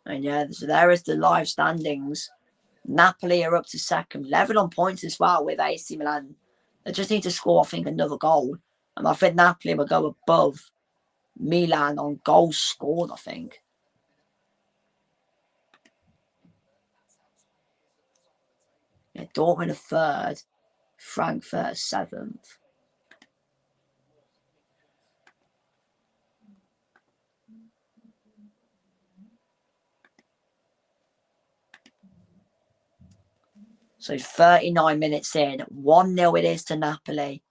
And yeah, so there is the live standings. Napoli are up to 2nd, level on points as well with AC Milan. They just need to score, I think, another goal. And I think Napoli will go above Milan on goals scored, I think. Yeah, Dortmund are 3rd, Frankfurt 7th. So 39 minutes in, 1-0 it is to Napoli.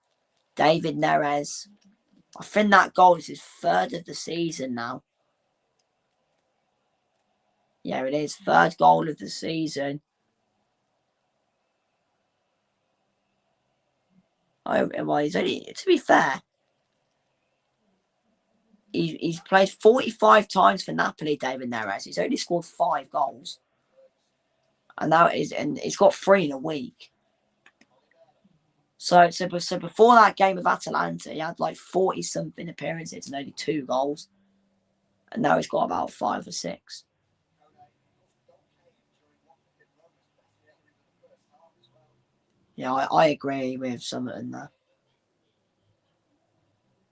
David Neres. I think that goal is his 3rd of the season now. Yeah, it is. 3rd goal of the season. Well, he's only, to be fair, he's played 45 times for Napoli, David Neres. He's only scored 5 goals. And he's got 3 in a week. So before that game of Atalanta, he had like 40-something appearances and only 2 goals. And now he's got about 5 or 6. Yeah, I agree with something there.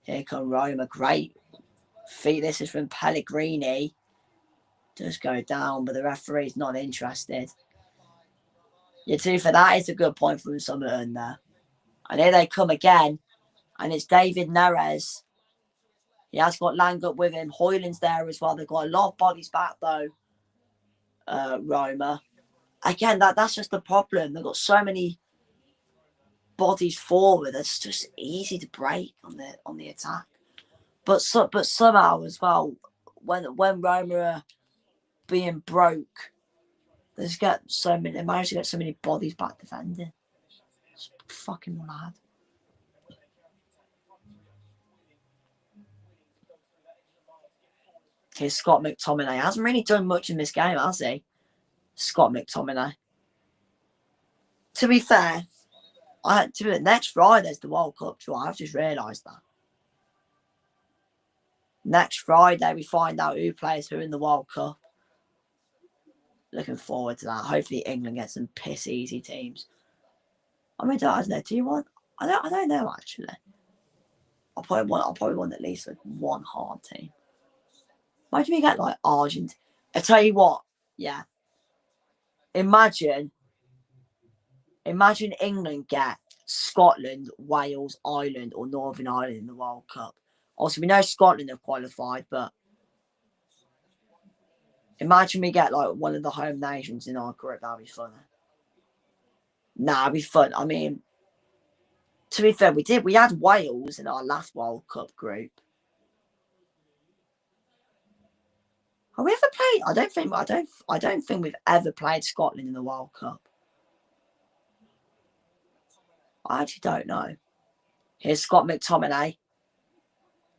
Here come Roma. Great feet. This is from Pellegrini. Does go down, but the referee's not interested. Yeah, too, for that is a good point from Summerton there. And here they come again. And it's David Neres. He has got Lang up with him. Hoyland's there as well. They've got a lot of bodies back though. Roma. Again, that's just the problem. They've got so many bodies forward. It's just easy to break on the attack. But somehow as well, when Roma are being broke, they managed to get so many bodies back defending. It's fucking mad. Here's Scott McTominay. Hasn't really done much in this game, has he? Scott McTominay. To be fair, next Friday's the World Cup draw. I've just realised that. Next Friday, we find out who plays who in the World Cup. Looking forward to that. Hopefully, England gets some piss easy teams. I mean, I don't know. Do you want? I don't know actually. I'll probably want at least like one hard team. Imagine we get like Argentina. I tell you what, yeah. Imagine England get Scotland, Wales, Ireland, or Northern Ireland in the World Cup. Also, we know Scotland have qualified, but imagine we get like one of the home nations in our group. That'd be fun. Nah, it'd be fun. I mean, to be fair, we had Wales in our last World Cup group. Have we ever played? I don't think we've ever played Scotland in the World Cup. I actually don't know. Here's Scott McTominay,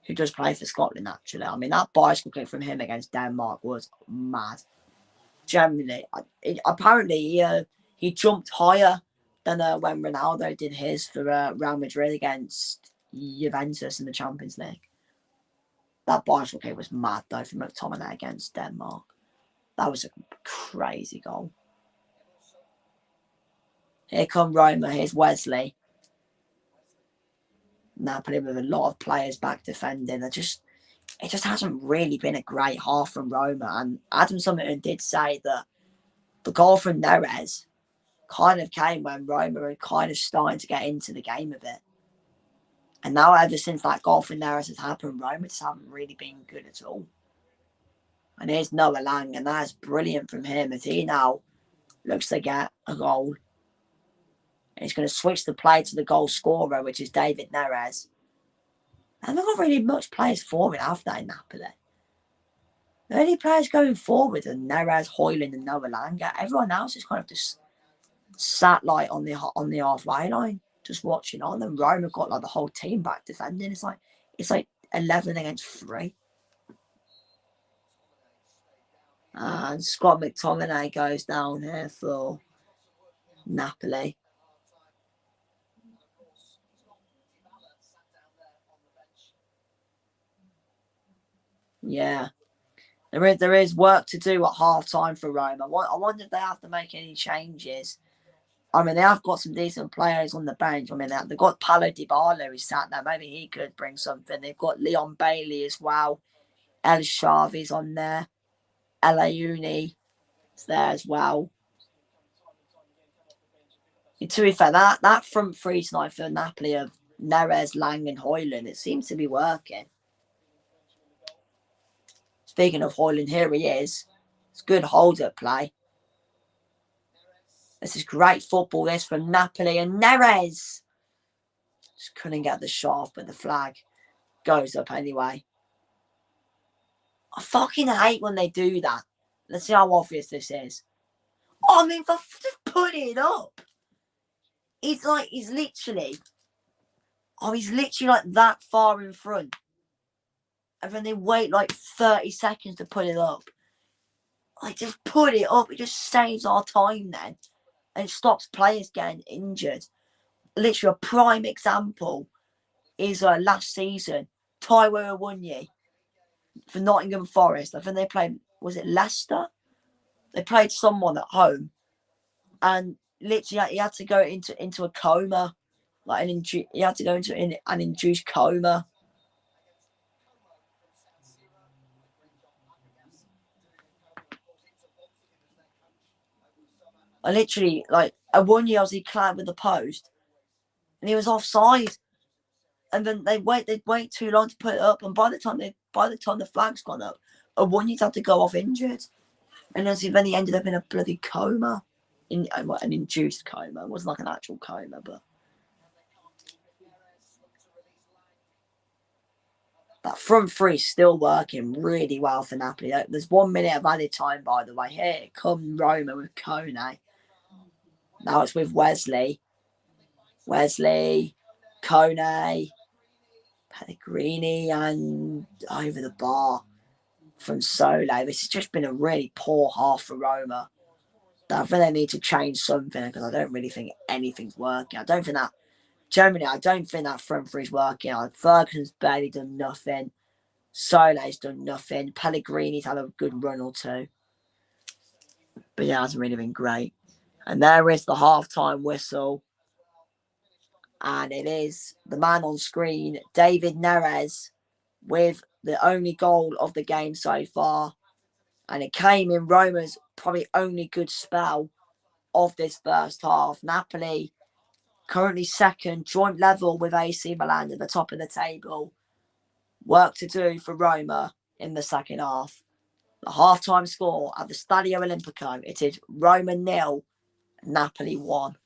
who does play for Scotland, actually. I mean, that bicycle kick from him against Denmark was mad. Generally, apparently he jumped higher than when Ronaldo did his for Real Madrid against Juventus in the Champions League. That bicycle kick was mad, though, from McTominay against Denmark. That was a crazy goal. Here come Roma. Here's Wesley. Napoli with a lot of players back defending. It just hasn't really been a great half from Roma. And Adam Summerton did say that the goal from Neres kind of came when Roma were kind of starting to get into the game a bit. And now, ever since that goal from Neres has happened, Roma just haven't really been good at all. And here's Noah Lang, and that's brilliant from him as he now looks to get a goal. And he's going to switch the play to the goal scorer, which is David Neres. And they've not really much players forward, have they, Napoli? The only players going forward are Neres, Hoyland, and Noah Lang. Everyone else is kind of just sat like on the halfway line, just watching on. And Roma got like the whole team back defending. It's like 11 against 3. And Scott McTominay goes down here for Napoli. Yeah. There is work to do at half time for Roma. I wonder if they have to make any changes. I mean, they have got some decent players on the bench. I mean, they've got Paulo Dybala who's sat there. Maybe he could bring something. They've got Leon Bailey as well. El Shavi's on there. Elayouni is there as well. To be fair, that front three tonight for Napoli of Neres, Lang and Hoyland, it seems to be working. Speaking of Hoyland, here he is. It's good hold-up play. This is great football, this from Napoli. And Neres just couldn't get the shot off, but the flag goes up anyway. I fucking hate when they do that. Let's see how obvious this is. Oh, I mean, just put it up. He's literally like that far in front. And then they wait like 30 seconds to put it up. Like, just put it up. It just saves our time then. And it stops players getting injured. Literally, a prime example is last season. Taiwo Awoniyi for Nottingham Forest. I think they played, was it Leicester? They played someone at home. And literally he had to go into a coma, like he had to go into an induced coma. I literally like a 1 year he clad with the post, and he was offside. And then they'd wait too long to put it up, and by the time the flag's gone up, a 1 year had to go off injured, and then he ended up in a bloody coma, in an induced coma. It wasn't like an actual coma, but that front three is still working really well for Napoli. There's 1 minute of added time, by the way. Here come Roma with Kone. Now it's with Wesley, Kone, Pellegrini, and over the bar from Sole. This has just been a really poor half for Roma. I think they need to change something because I don't really think anything's working. I don't think that front three is working. Ferguson's barely done nothing. Sole's done nothing. Pellegrini's had a good run or two. But yeah, it hasn't really been great. And there is the halftime whistle. And it is the man on screen, David Neres, with the only goal of the game so far. And it came in Roma's probably only good spell of this first half. Napoli currently second, joint level with AC Milan at the top of the table. Work to do for Roma in the second half. The halftime score at the Stadio Olimpico, it is Roma 0, Napoli 1.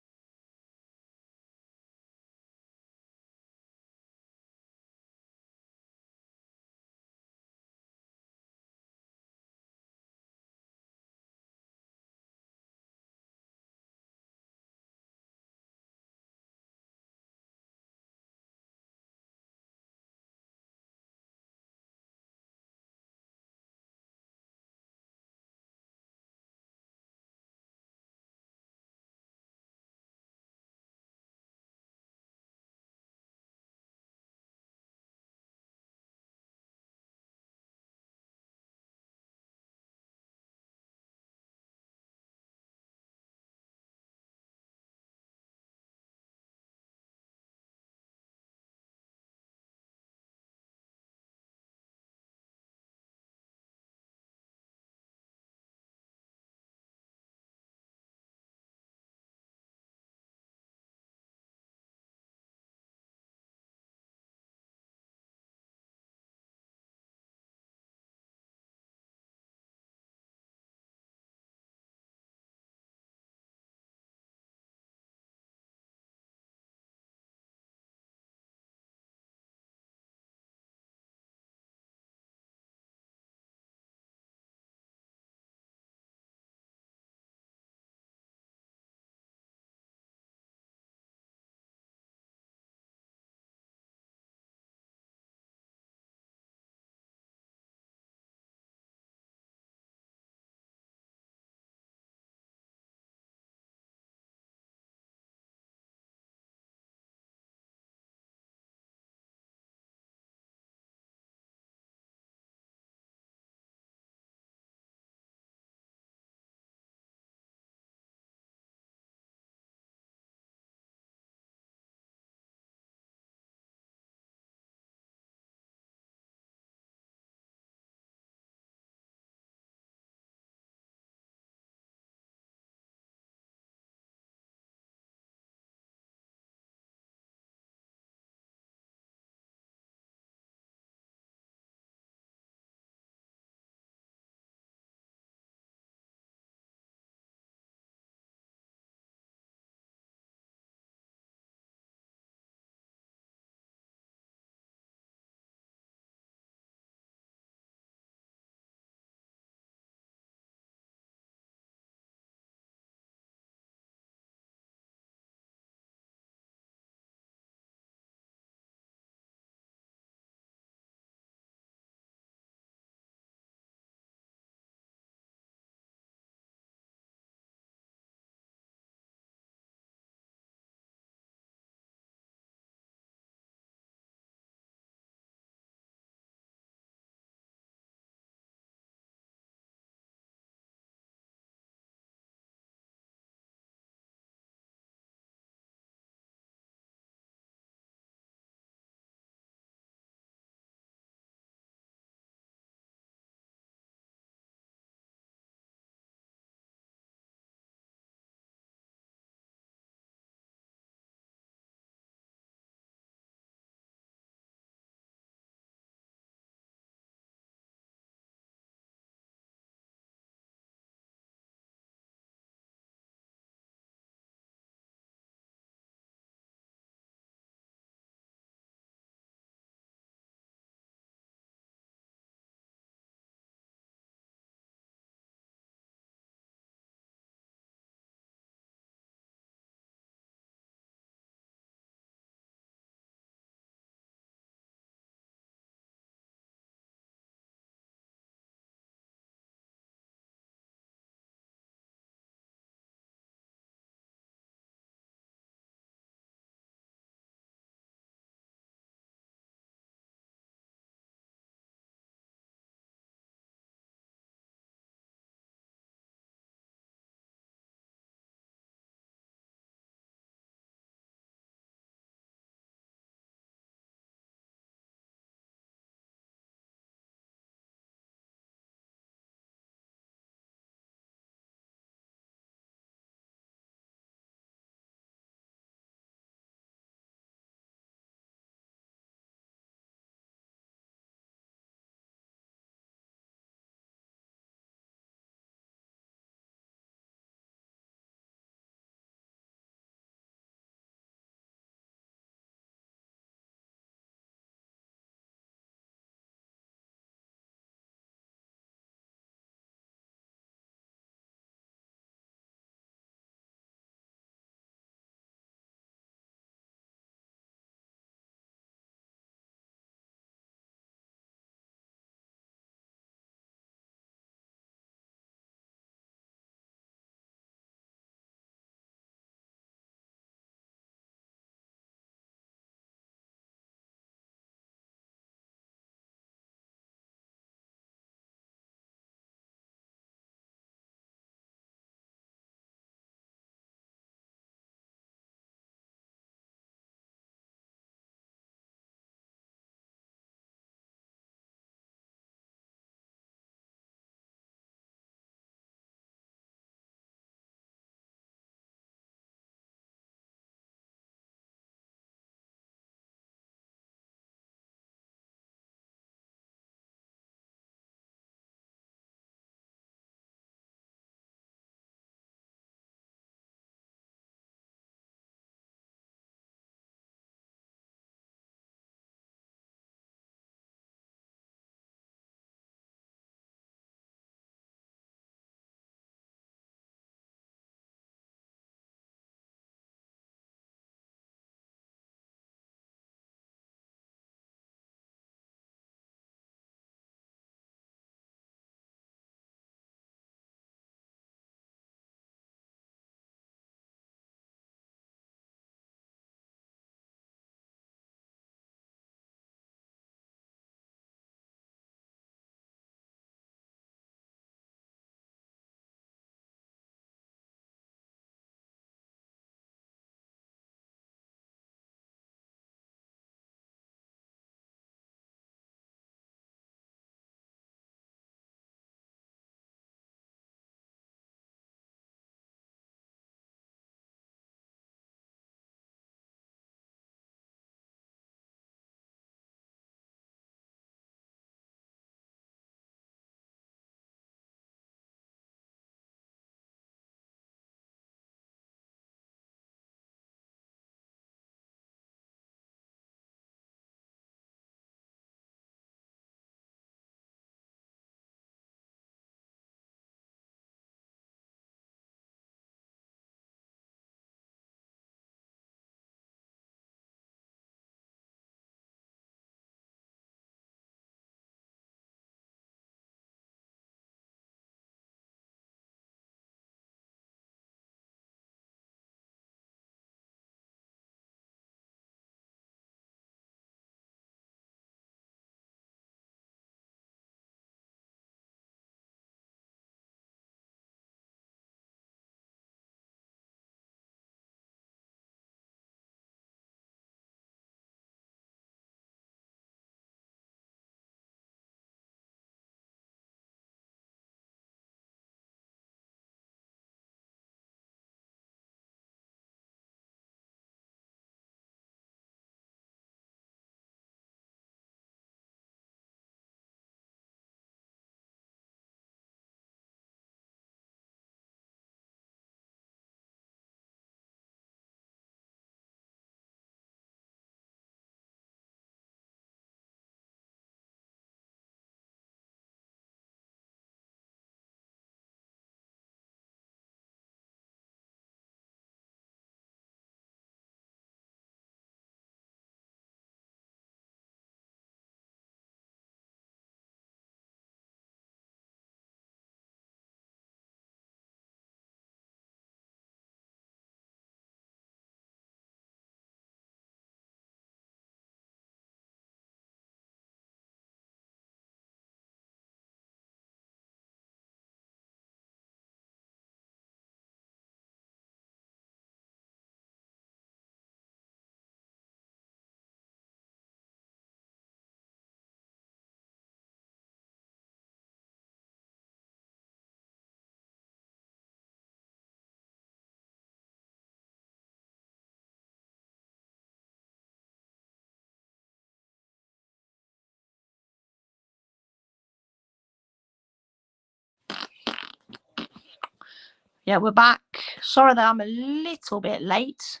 Yeah, we're back. Sorry that I'm a little bit late.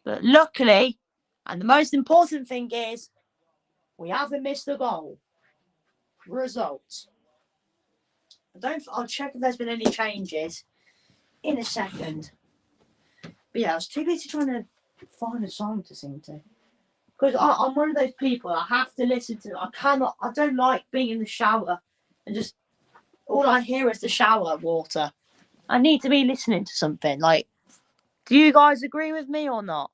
But luckily, and the most important thing is, we haven't missed a goal. Results. I'll check if there's been any changes in a second. But yeah, I was too busy trying to find a song to sing to. Because I'm one of those people, I have to listen to. I don't like being in the shower and just all I hear is the shower water. I need to be listening to something. Like, do you guys agree with me or not?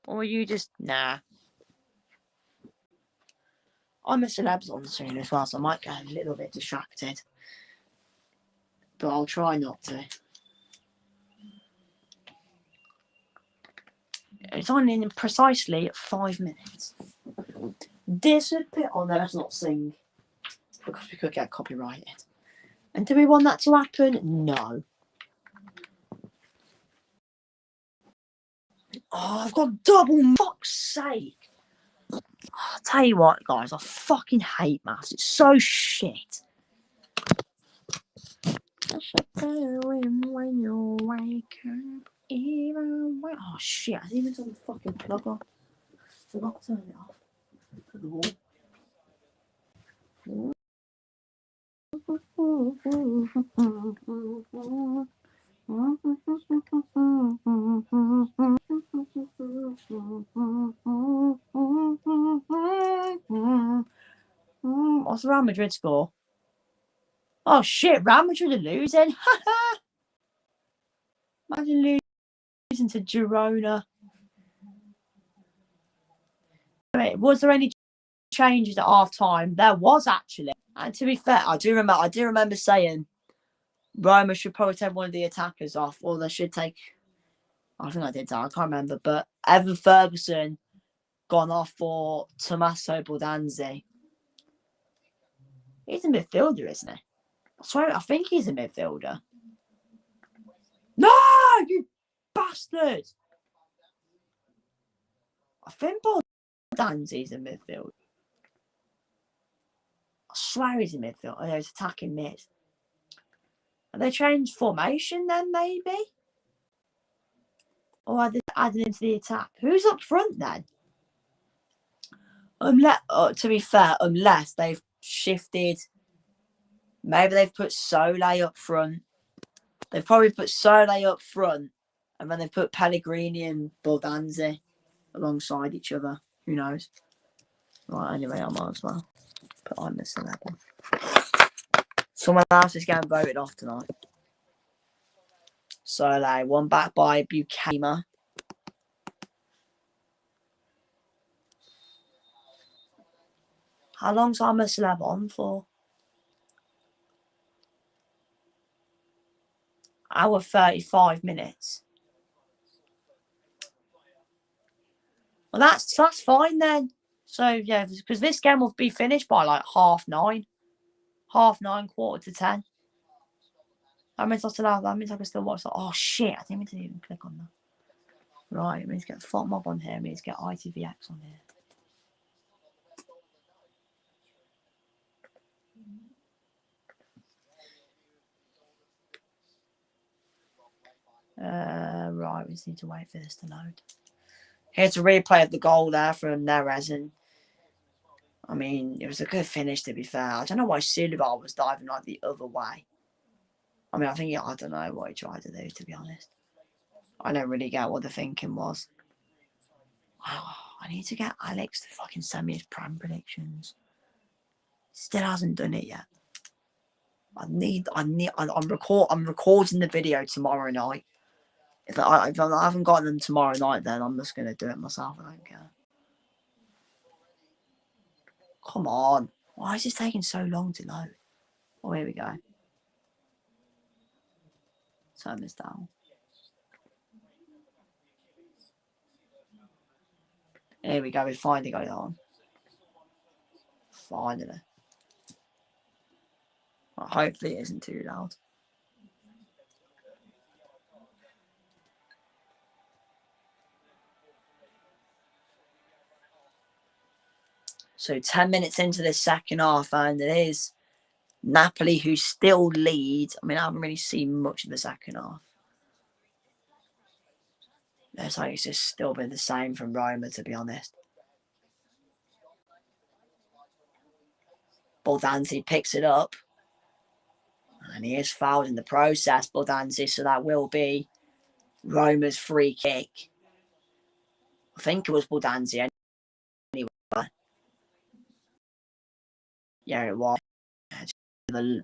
Or are you just, nah? I'm a celebs on soon as well, so I might get a little bit distracted. But I'll try not to. It's on in precisely 5 minutes. Disappear. Oh no, let's not sing. Because we could get copyrighted. And do we want that to happen? No. Oh, I've got double. Fuck's sake. I'll tell you what, guys, I fucking hate maths. It's so shit. When you wake up, even when... Oh shit, I didn't even turn the fucking plug on. Forgot to turn it off. For the wall. What's the Real Madrid score? Oh shit, Real Madrid are losing. Imagine losing to Girona. Wait, was there any changes at half time? There was actually. And to be fair, I do remember saying Roma should probably take one of the attackers off, or they should take. I think I did that. I can't remember, but Evan Ferguson gone off for Tommaso Baldanzi. He's a midfielder, isn't he? I think he's a midfielder. No, you bastard! I think Baldanzi's a midfielder. I swear he's a midfielder. Oh, he's attacking mid. Have they changed formation then, maybe? Or are they adding into the attack? Who's up front then? To be fair, unless they've shifted, maybe they've put Sole up front. They've probably put Sole up front, and then they've put Pellegrini and Baldanzi alongside each other. Who knows? Right, anyway, I might as well put on this 11. Someone else is getting voted off tonight. Sole, one back by Buchanan. How long's Armour Celeb on for? Hour 35 minutes. Well, that's fine then. So yeah, because this game will be finished by like 9:30. 9:30, 9:45. That means I still have. That means I can still watch that. Oh shit! I didn't mean to even click on that. Right, it means get FOTMob on here. It means get ITVX on here. Right, we just need to wait for this to load. Here's a replay of the goal there from Neres, and I mean, it was a good finish to be fair. I don't know why Silva was diving like the other way. I mean, I don't know what he tried to do, to be honest. I don't really get what the thinking was. Oh, I need to get Alex to fucking send me his Prem predictions. Still hasn't done it yet. I'm recording the video tomorrow night. If I haven't gotten them tomorrow night, then I'm just gonna do it myself. I don't care. Come on. Why is this taking so long to load? Oh, here we go. Turn this down. Here we go. We finally got it on. Finally. Well, hopefully it isn't too loud. So 10 minutes into this second half, and it is Napoli, who still lead. I mean, I haven't really seen much of the second half. It's like it's just still been the same from Roma, to be honest. Baldanzi picks it up. And he is fouled in the process, Baldanzi, so that will be Roma's free kick. I think it was Baldanzi anyway. Yeah, it was. The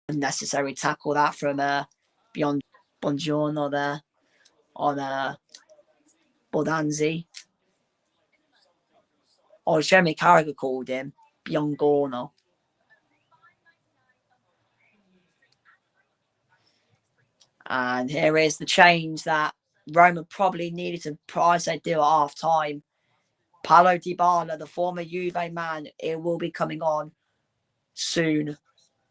unnecessary tackle that from beyond Buongiorno there on Baldanzi. Or Jeremy Carragher called him Biongorno. And here is the change that Roma probably needed to price they do at half time. Paulo Dybala, the former Juve man, it will be coming on soon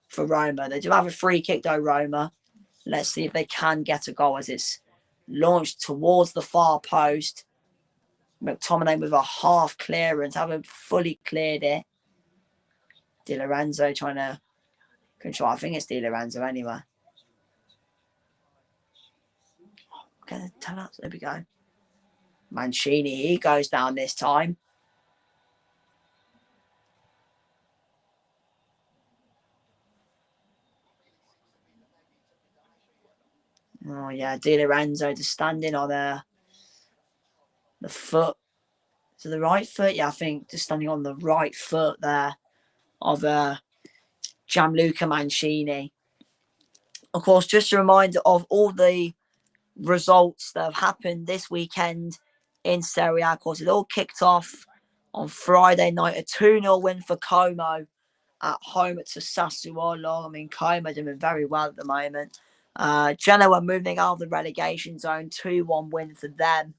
for Roma. They do have a free kick though, Roma. Let's see if they can get a goal as it's launched towards the far post. McTominay with a half clearance, haven't fully cleared it. Di Lorenzo trying to control. I think it's Di Lorenzo anyway. Okay, tell us. There we go. Mancini, he goes down this time. Oh yeah, Di Lorenzo just standing on the foot. So the right foot, yeah, I think just standing on the right foot there of Gianluca Mancini. Of course, just a reminder of all the results that have happened this weekend in Serie A. Of course, it all kicked off on Friday night, a 2-0 win for Como at home to Sassuolo. I mean, Como are doing very well at the moment. Genoa moving out of the relegation zone, 2-1 win for them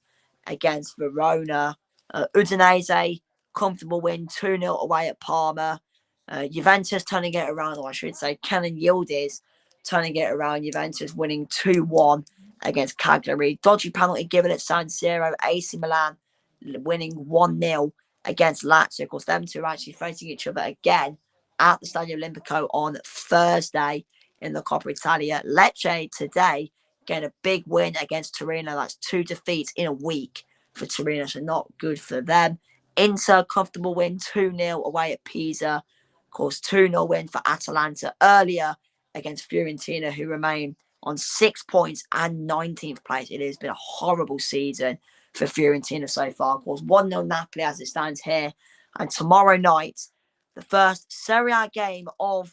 against Verona. Udinese, comfortable win, 2-0 away at Parma. Juventus turning it around, or I should say, Kenan Yildiz turning it around. Juventus winning 2-1 against Cagliari. Dodgy penalty given at San Siro. AC Milan winning 1-0 against Lazio. Of course, them two are actually facing each other again at the Stadio Olimpico on Thursday in the Coppa Italia. Lecce today getting a big win against Torino. That's 2 defeats in a week for Torino, so not good for them. Inter, comfortable win, 2-0 away at Pisa. Of course, 2-0 win for Atalanta earlier against Fiorentina, who remain on 6 points and 19th place. It has been a horrible season for Fiorentina so far. Of course, 1-0 Napoli as it stands here. And tomorrow night, the first Serie A game of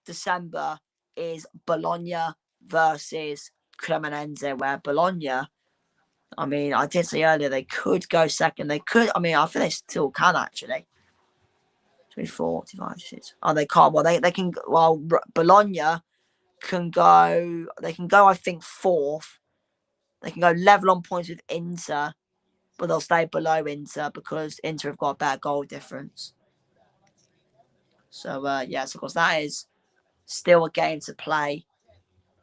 December is Bologna versus Cremonese, where Bologna, I mean, I did say earlier they could go second. They could, I mean, I think they still can actually. 24, 25, 6. Oh, they can't. Well, they can, well, Bologna can go, I think, fourth. They can go level on points with Inter, but they'll stay below Inter because Inter have got a better goal difference. So, yes, of course, that is still a game to play.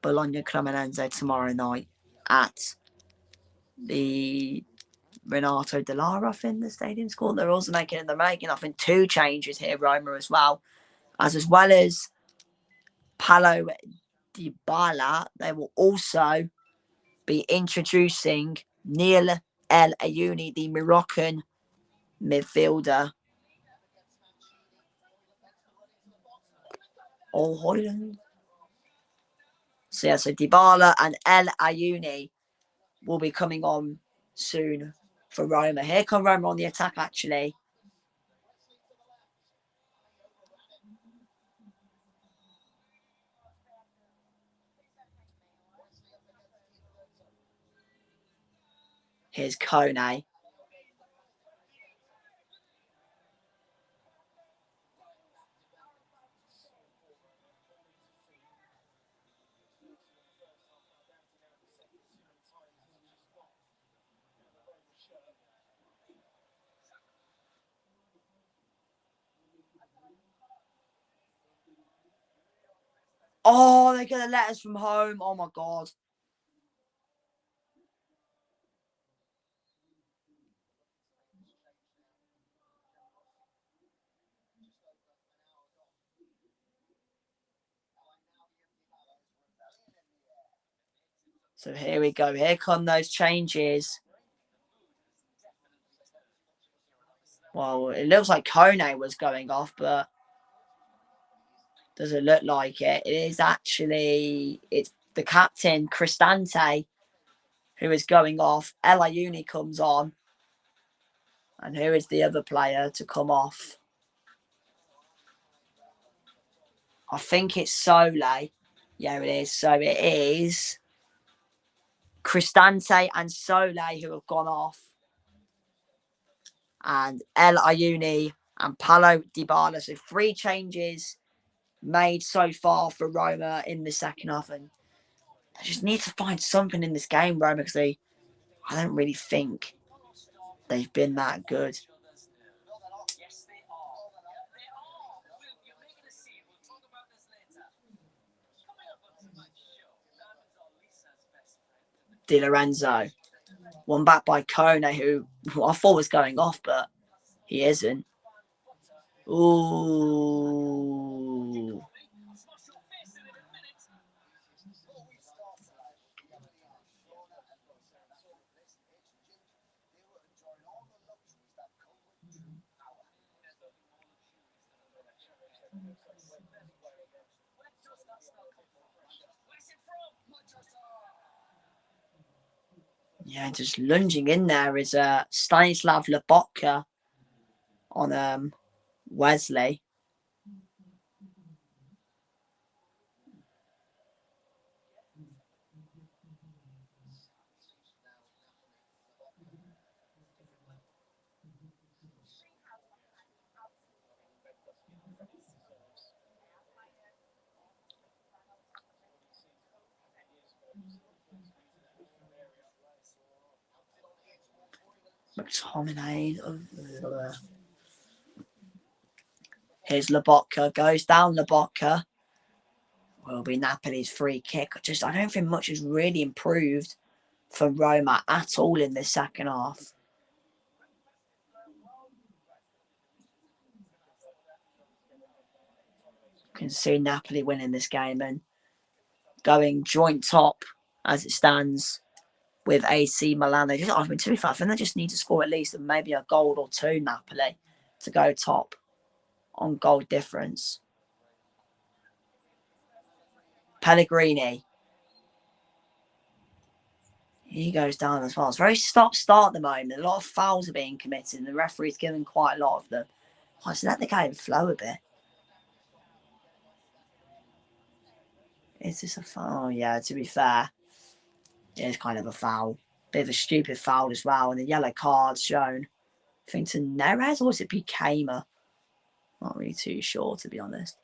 Bologna Cremonese tomorrow night at the Renato Dell'Ara, I think the stadium's called. They're also making, I think, 2 changes here, Roma, as well. As well as Paulo Dybala, they will also be introducing Neil El Ayouni, the Moroccan midfielder. Oh, Hoyland. So yeah, so Dybala and El Ayouni will be coming on soon for Roma. Here come Roma on the attack, actually. Here's Kone. Oh, they're going to let us from home. Oh, my God. So here we go. Here come those changes. Well, it looks like Kone was going off, but doesn't look like it. It is actually, it's the captain, Cristante, who is going off. El Ayuni comes on. And who is the other player to come off? I think it's Sole. Yeah, it is. So it is Cristante and Sole who have gone off. And El Ayuni and Paulo Dybala. So 3 changes made so far for Roma in the second half. And they just need to find something in this game, Roma, because I don't really think they've been that good. Di Lorenzo. One back by Kone, who I thought was going off, but he isn't. Ooh. Yeah, just lunging in there is Stanislav Lobotka on Wesley. McTominay. Here's Lobotka. Goes down Lobotka. Will be Napoli's free kick. I don't think much has really improved for Roma at all in this second half. You can see Napoli winning this game and going joint top as it stands with AC Milan. To be fair, I think they just need to score at least maybe a goal or 2, Napoli, to go top on goal difference. Pellegrini. He goes down as well. It's very stop-start at the moment. A lot of fouls are being committed and the referee's giving quite a lot of them. So let the game flow a bit. Is this a foul? Yeah, to be fair, it is kind of a foul. Bit of a stupid foul as well. And the yellow card's shown. I think to Neres or was it Bukema? Not really too sure, to be honest.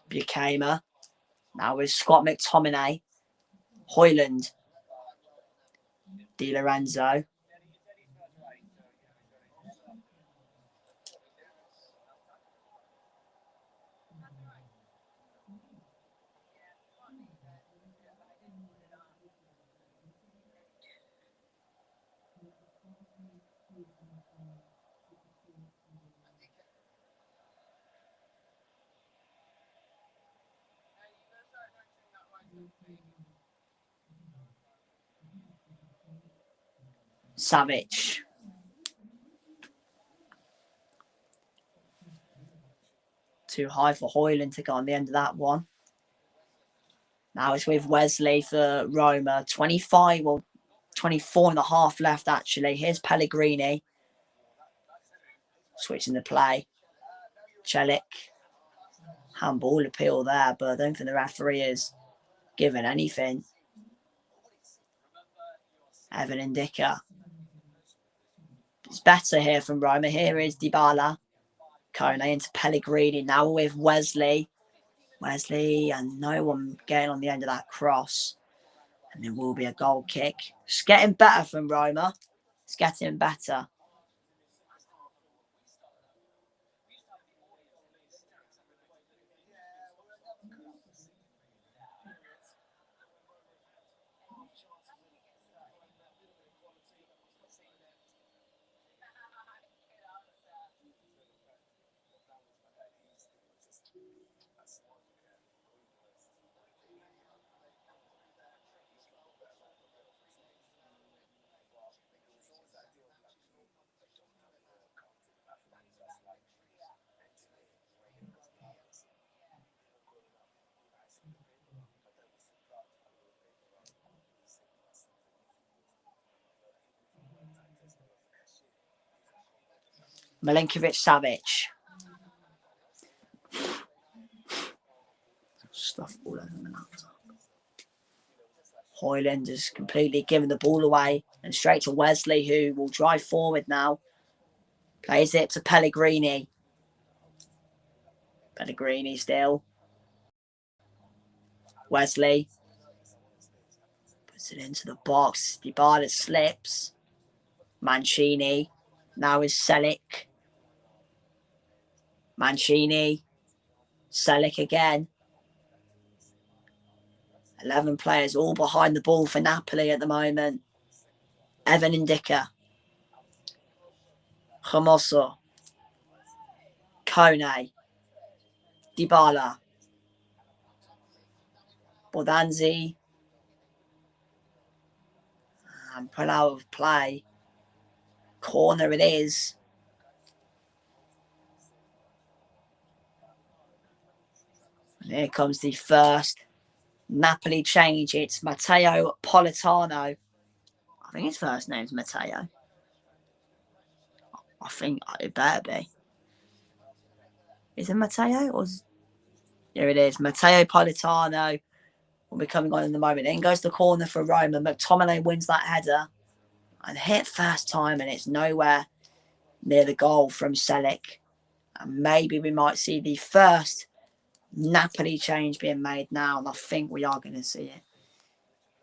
Bukema. Now with Scott McTominay. Hoyland. Di Lorenzo. Savic. Too high for Hoyland to go on the end of that one. Now it's with Wesley for Roma. 25 or 24 and a half left, actually. Here's Pellegrini. Switching the play. Celik. Handball appeal there, but I don't think the referee is given anything. Evan Indika. It's better here from Roma. Here is Dybala. Kone into Pellegrini. Now with Wesley. Wesley and no one getting on the end of that cross. And there will be a goal kick. It's getting better from Roma. It's getting better. Milinkovic-Savic. Stuff all over my laptop. Højlund has completely given the ball away and straight to Wesley, who will drive forward now. Plays it to Pellegrini. Pellegrini still. Wesley. Puts it into the box. Dybala slips. Mancini. Now is Selic. Mancini. Selic again. 11 players all behind the ball for Napoli at the moment. Evan Ndicka. Hermoso. Kone. Dybala. Bordanzi. And put out of play. Corner it is. And here comes the first Napoli change. It's Matteo Politano. I think his first name's Matteo. I think it better be. Is it Matteo? Or here it is. Matteo Politano will be coming on in the moment. In goes the corner for Roma. McTominay wins that header. And hit first time, and it's nowhere near the goal from Selic. And maybe we might see the first Napoli change being made now. And I think we are going to see it.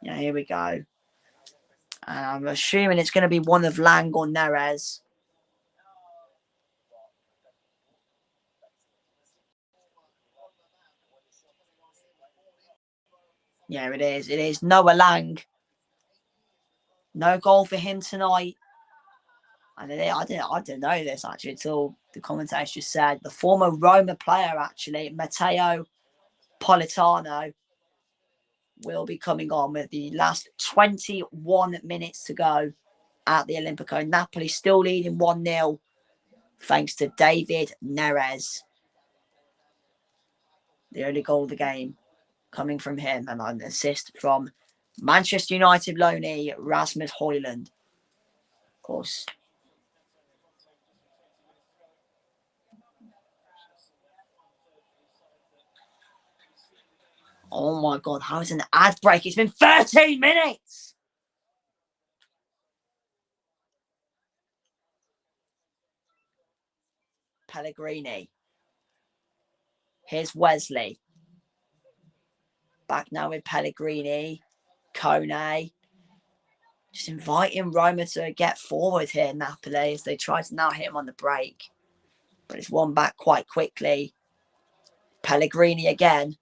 Yeah, here we go. And I'm assuming it's going to be one of Lang or Neres. Yeah, it is. It is Noah Lang. No goal for him tonight. And I didn't know this actually until the commentator just said the former Roma player actually, Matteo Politano, will be coming on with the last 21 minutes to go at the Olimpico. Napoli still leading 1-0 thanks to David Neres. The only goal of the game coming from him, and an assist from Manchester United loanee Rasmus Højlund. Of course. Oh my God, how is an ad break? It's been 13 minutes! Pellegrini. Here's Wesley. Back now with Pellegrini. Kone. Just inviting Roma to get forward here, Napoli, as they try to now hit him on the break. But it's won back quite quickly. Pellegrini again.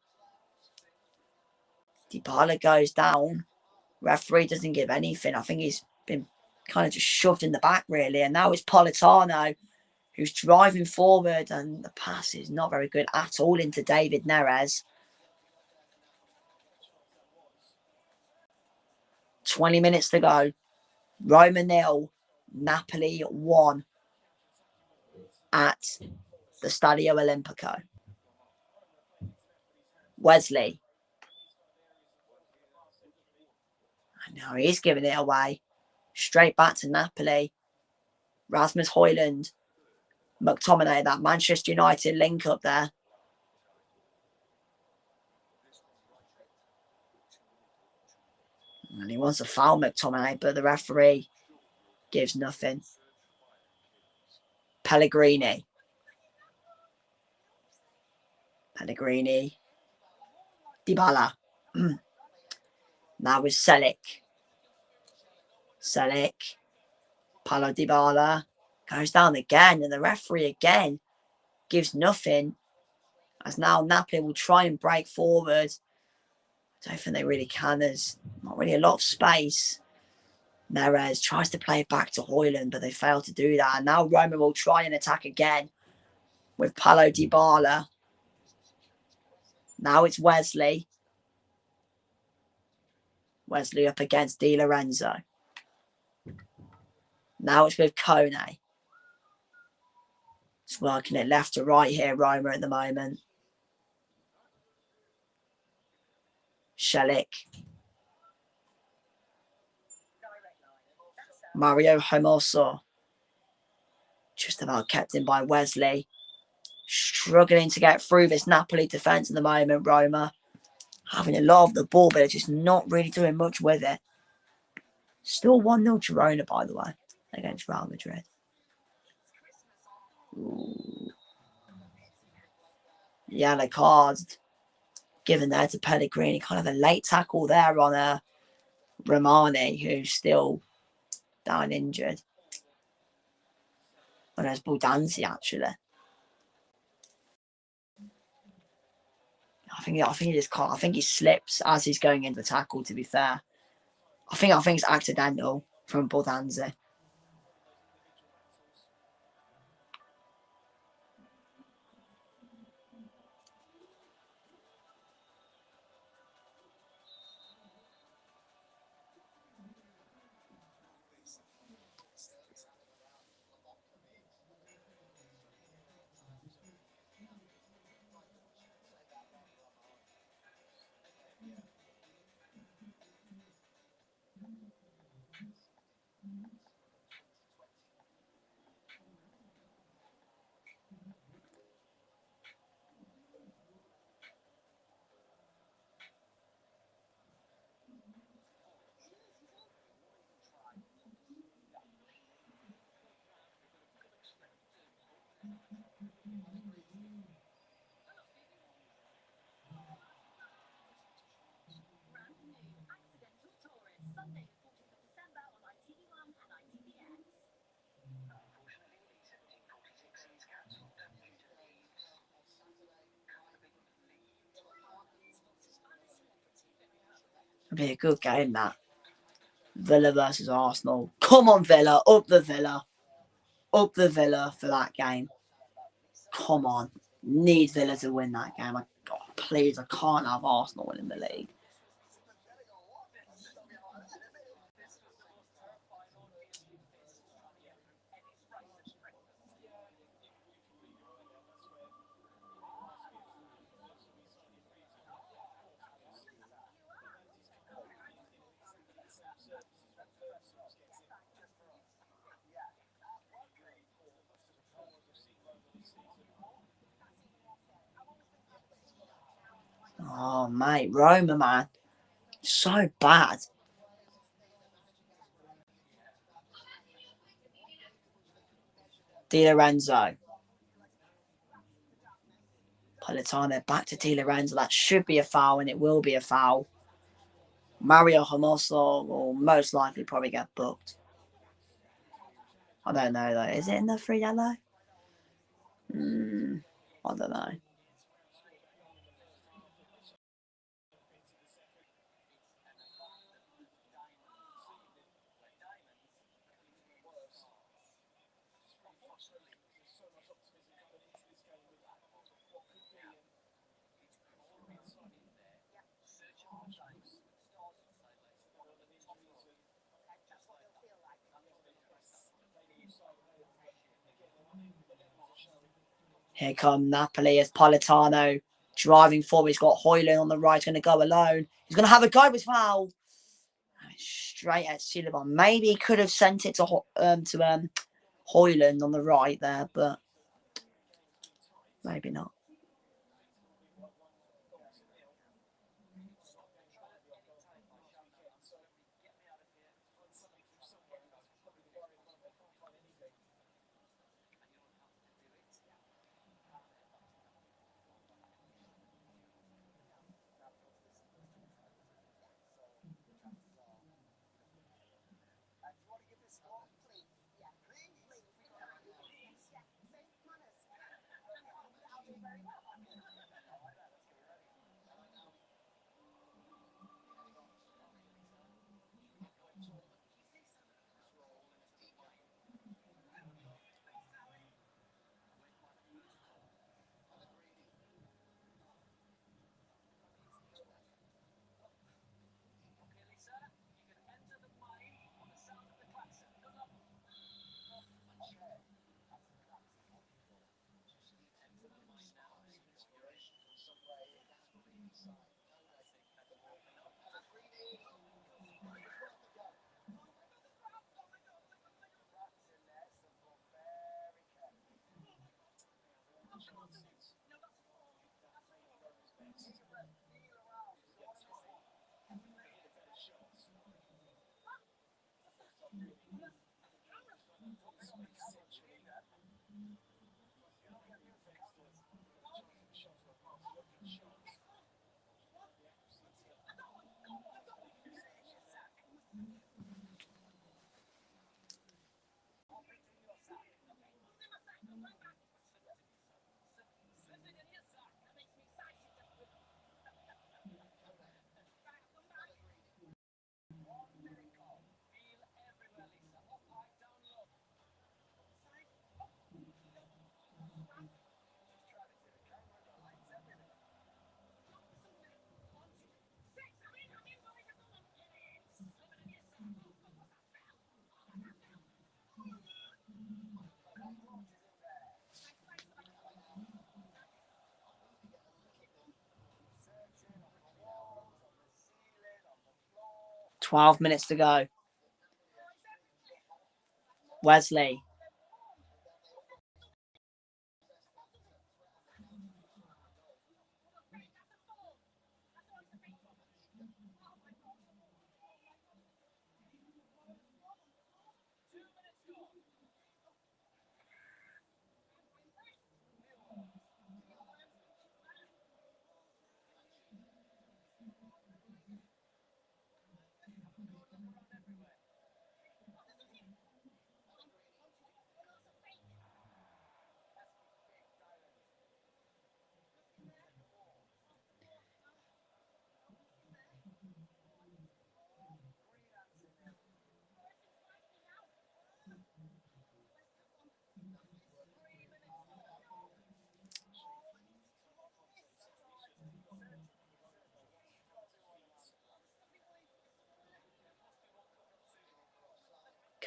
Dybala goes down. Referee doesn't give anything. I think he's been kind of just shoved in the back, really. And now it's Politano who's driving forward, and the pass is not very good at all into David Neres. 20 minutes to go. Roma 0, Napoli 1 at the Stadio Olimpico. Wesley. I know, he's giving it away. Straight back to Napoli. Rasmus Højlund. McTominay, that Manchester United link up there. And he wants to foul McTominay, but the referee gives nothing. Pellegrini. Dybala. Now with Selic. Paulo Dybala goes down again, and the referee again gives nothing. As now Napoli will try and break forward. I don't think they really can. There's not really a lot of space. Neres tries to play it back to Højlund, but they fail to do that. And now Roma will try and attack again with Paulo Dybala. Now it's Wesley. Wesley up against Di Lorenzo. Now it's with Kone. It's working it left to right here, Roma at the moment. Shelik. Mario Hermoso. Just about kept in by Wesley. Struggling to get through this Napoli defence at the moment, Roma. Having a lot of the ball, but they're just not really doing much with it. Still 1-0 Girona, by the way, against Real Madrid. Ooh. Yellow cards given there to Pellegrini. Kind of a late tackle there on Romani, who's still down injured. And there's Baldanzi, actually. I think he just can't. I think he slips as he's going into the tackle, to be fair. I think it's accidental from Baldanzi. It'll be a good game, that. Villa versus Arsenal. Come on, Villa. Up the Villa. Up the Villa for that game. Come on. Need Villa to win that game. Please, I can't have Arsenal winning the league. Oh, mate. Roma, man. So bad. Di Lorenzo. Politano back to Di Lorenzo. That should be a foul, and it will be a foul. Mario Hermoso will most likely probably get booked. I don't know, though. Is it in the free yellow? I don't know. Here come Napoli as Politano driving forward. He's got Højlund on the right, going to go alone. He's going to have a go with foul. Straight at Silva. Maybe he could have sent it to Højlund on the right there, but maybe not. 12 minutes to go. Wesley.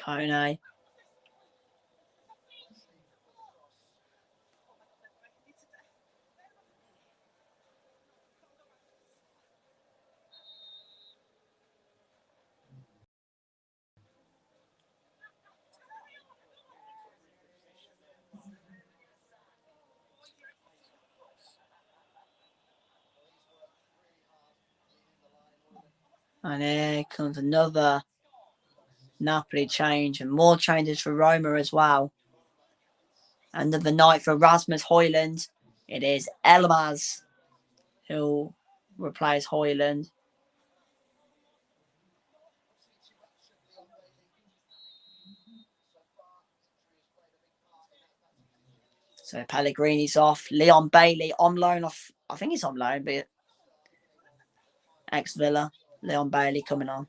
Kone. And here comes another Napoli change and more changes for Roma as well. End of the night for Rasmus Højlund. It is Elmas who'll replace Højlund. So Pellegrini's off. Leon Bailey on loan off. I think he's on loan, but ex-Villa. Leon Bailey coming on.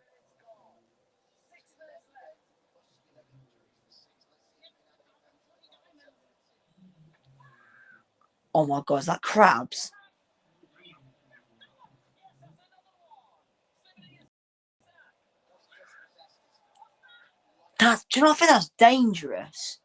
Oh my God, is that crabs? Do you not think that's dangerous?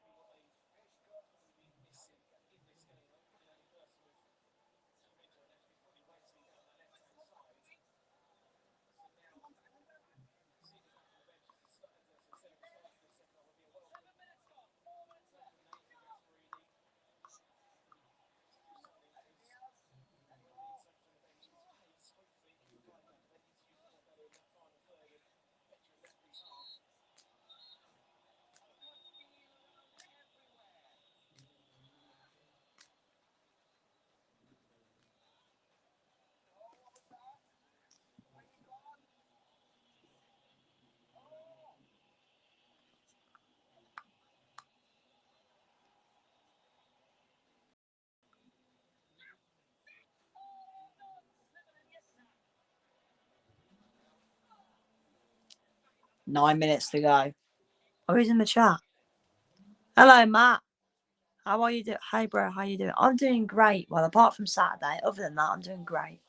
Nine minutes to go. Oh, he's in the chat. Hello, Matt. How are you doing? Hey, bro, how you doing? I'm doing great. Well, apart from Saturday, other than that, I'm doing great.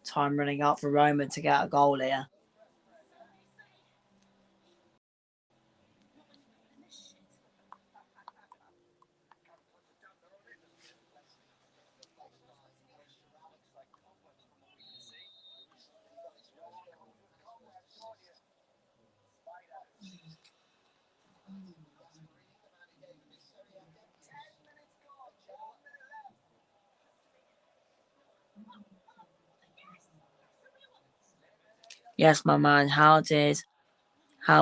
Time running out for Roma to get a goal here. Yes, my man. How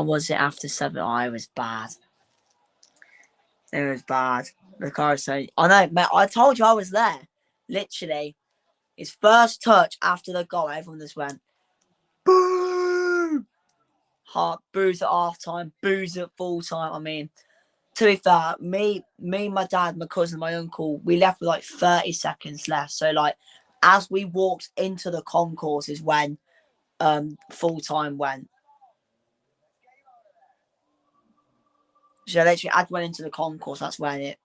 was it after 7? Oh, it was bad. It was bad. Because I know, mate, I told you I was there. Literally, his first touch after the goal, everyone just went, boo! Heart boos at half time, boos at full time. I mean, to be fair, me, my dad, my cousin, my uncle, we left with like 30 seconds left. So like, as we walked into the concourse is when full time went. So literally, as went into the concourse, that's when it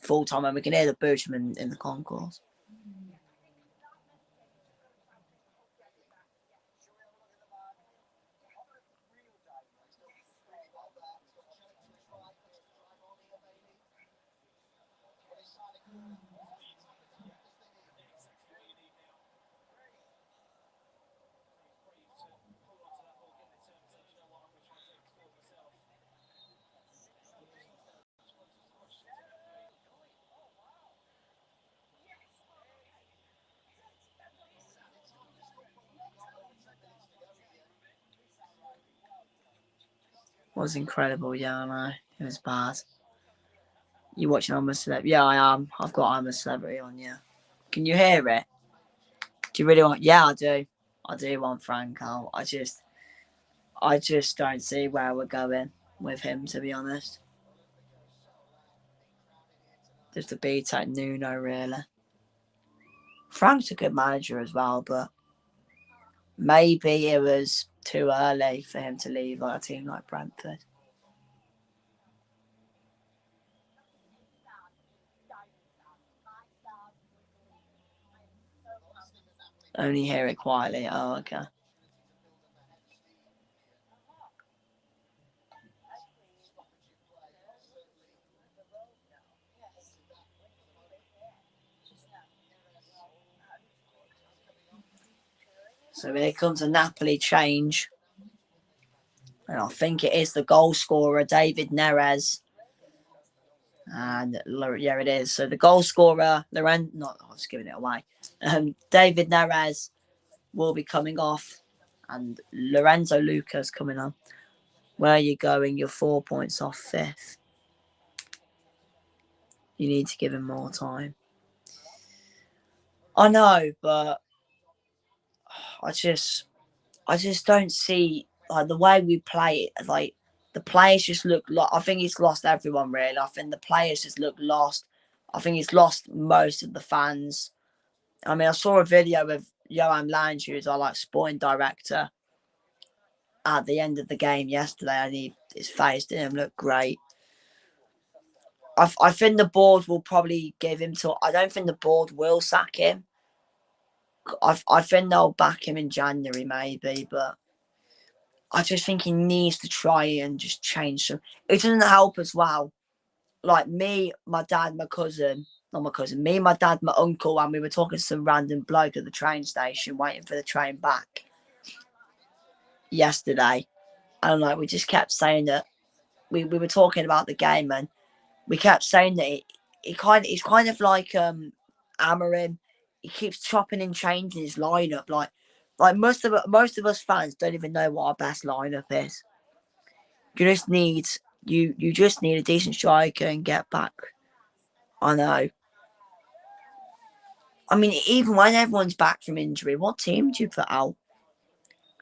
full time, and we can hear the boots in the concourse. Was incredible. Yeah, I know. It was bad. You watching I'm a Celebrity? Yeah, I am. I've got I'm a Celebrity on, yeah. Can you hear it? Do you really want? Yeah, I do. I do want Franco. I just don't see where we're going with him, to be honest. Just a beat at Nuno, really. Frank's a good manager as well, but maybe it was too early for him to leave a team like Brentford. Only hear it quietly. Oh, okay. So here comes a Napoli change. And I think it is the goal scorer, David Neres. And yeah, it is. So the goal scorer, not I was giving it away. David Neres will be coming off, and Lorenzo Lucas coming on. Where are you going? You're 4 points off fifth. You need to give him more time. I know, but I just don't see like the way we play it. Like the players just look. I think he's lost everyone really. I think the players just look lost. I think he's lost most of the fans. I mean, I saw a video of Johan Lange, who's our like sporting director, at the end of the game yesterday, and his face didn't look great. I think the board will probably give him to. I don't think the board will sack him. I think they'll back him in January maybe, but I just think he needs to try and just change some. It doesn't help as well. Like me, my dad, my cousin, not my cousin, me, my dad, my uncle, and we were talking to some random bloke at the train station waiting for the train back yesterday. And like we just kept saying that we were talking about the game and we kept saying that it's kind of like Amarim. He keeps chopping and changing his lineup. Like most of us fans don't even know what our best lineup is. You just need you just need a decent striker and get back. I know. I mean, even when everyone's back from injury, what team do you put out?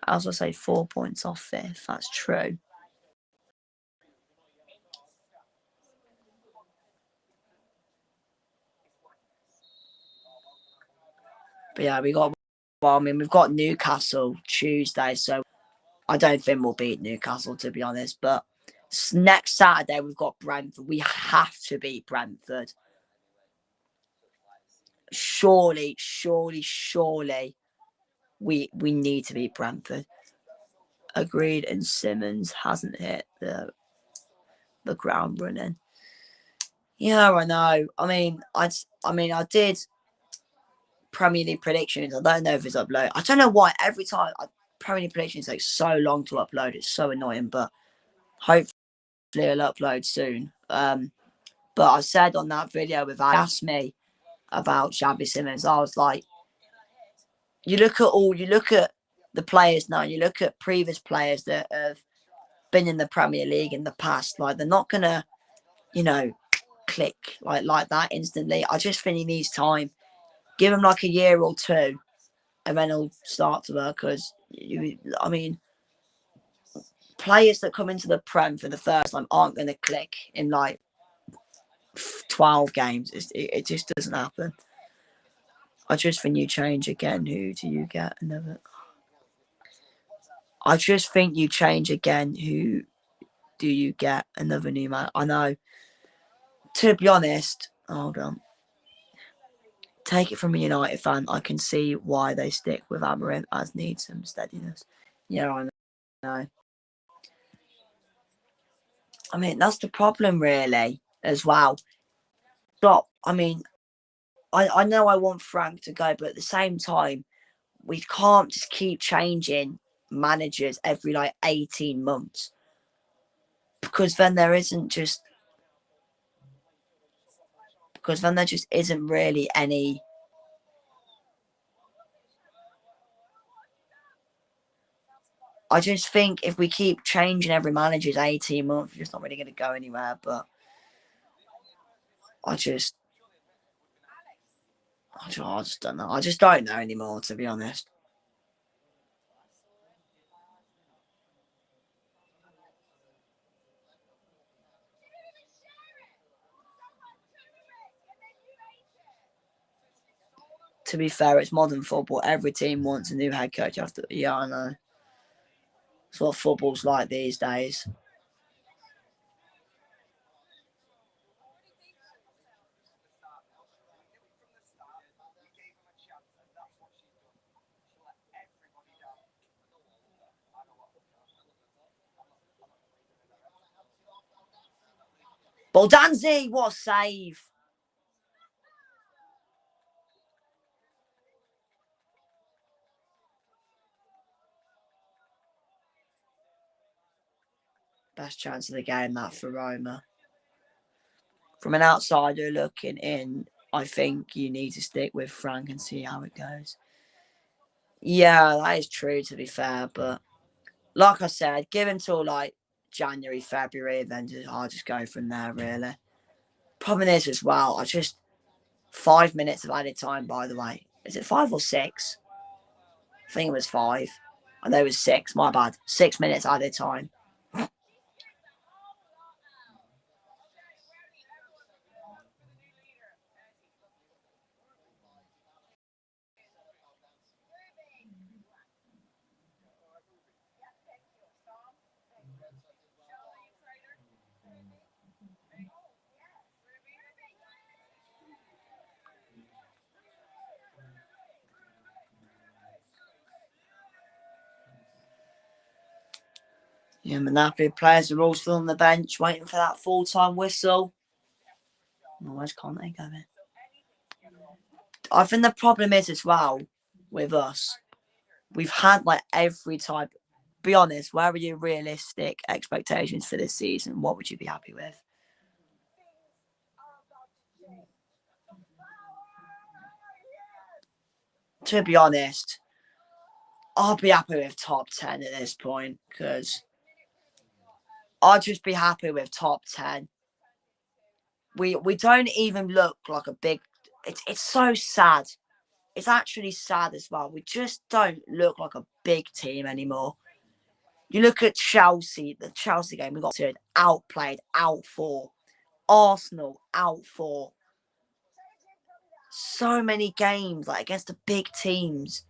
As I say, 4 points off fifth. That's true. But yeah, we've got Newcastle Tuesday, so I don't think we'll beat Newcastle, to be honest. But next Saturday, we've got Brentford. We have to beat Brentford. Surely, we need to beat Brentford. Agreed, and Simmons hasn't hit the ground running. Yeah, I know. I did Premier League predictions. I don't know if it's uploaded. I don't know why every time Premier League predictions take so long to upload. It's so annoying, but hopefully it'll upload soon. But I said on that video with asked me about Xavi Simmons, I was like, you look at the players now, you look at previous players that have been in the Premier League in the past, like they're not gonna, click like that instantly. I just think he needs time. Give him like a year or two, and then he'll start to work. Because I mean, players that come into the Prem for the first time aren't going to click in like 12 games. It just doesn't happen. I just think you change again. Who do you get? Another. I just think you change again. Who do you get? Another new man. I know. To be honest, hold on. Take it from a United fan, I can see why they stick with Amarim as needs some steadiness. Yeah, I know. I mean, that's the problem, really, as well. stop. I mean, I know I want Frank to go, but at the same time, we can't just keep changing managers every like 18 months, because then there isn't just because then there just isn't really any. I just think if we keep changing every manager's 18 months, we're just not really going to go anywhere. But I just, I just don't know. I just don't know anymore, to be honest. To be fair, it's modern football. Every team wants a new head coach after. Yeah, I know. It's what football's like these days. Boldanzi, what a save! Best chance of the game, that for Roma. From an outsider looking in, I think you need to stick with Frank and see how it goes. Yeah, that is true, to be fair. But like I said, give him till like January, February, then I'll just go from there, really. Problem is, as well, 5 minutes of added time, by the way. Is it 5 or 6? I think it was 5. I know it was 6, my bad. 6 minutes added time. Yeah, the Napoli players are all still on the bench waiting for that full-time whistle. Oh, where's Conte going? I think the problem is as well with us, we've had like every type. Be honest, where are your realistic expectations for this season? What would you be happy with? To be honest, I'll be happy with top 10 at this point, because I'll just be happy with top 10. We don't even look like a big. It's so sad. It's actually sad as well. We just don't look like a big team anymore. You look at Chelsea, the Chelsea game, we got to outplayed, out for. Arsenal, out for. So many games, like against the big teams,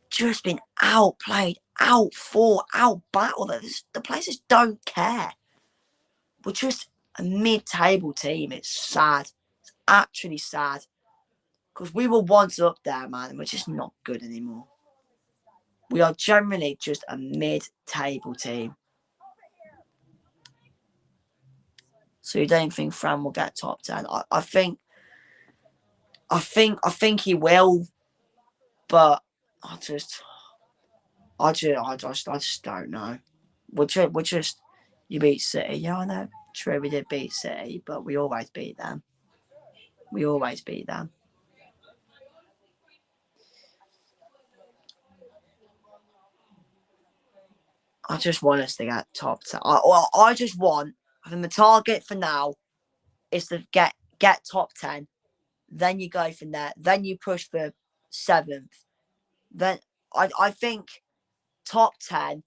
just been outplayed, out for, out battled. The places don't care. We're just a mid-table team. It's sad. It's actually sad. Because we were once up there, man, and we're just not good anymore. We are generally just a mid-table team. So you don't think Fran will get top 10? I think he will, but I just don't know. We're just you beat City. Yeah, I know. True, we did beat City, but we always beat them. We always beat them. I just want us to get top 10. I just want. I think the target for now is to get top 10. Then you go from there. Then you push for 7th. Then I think top 10,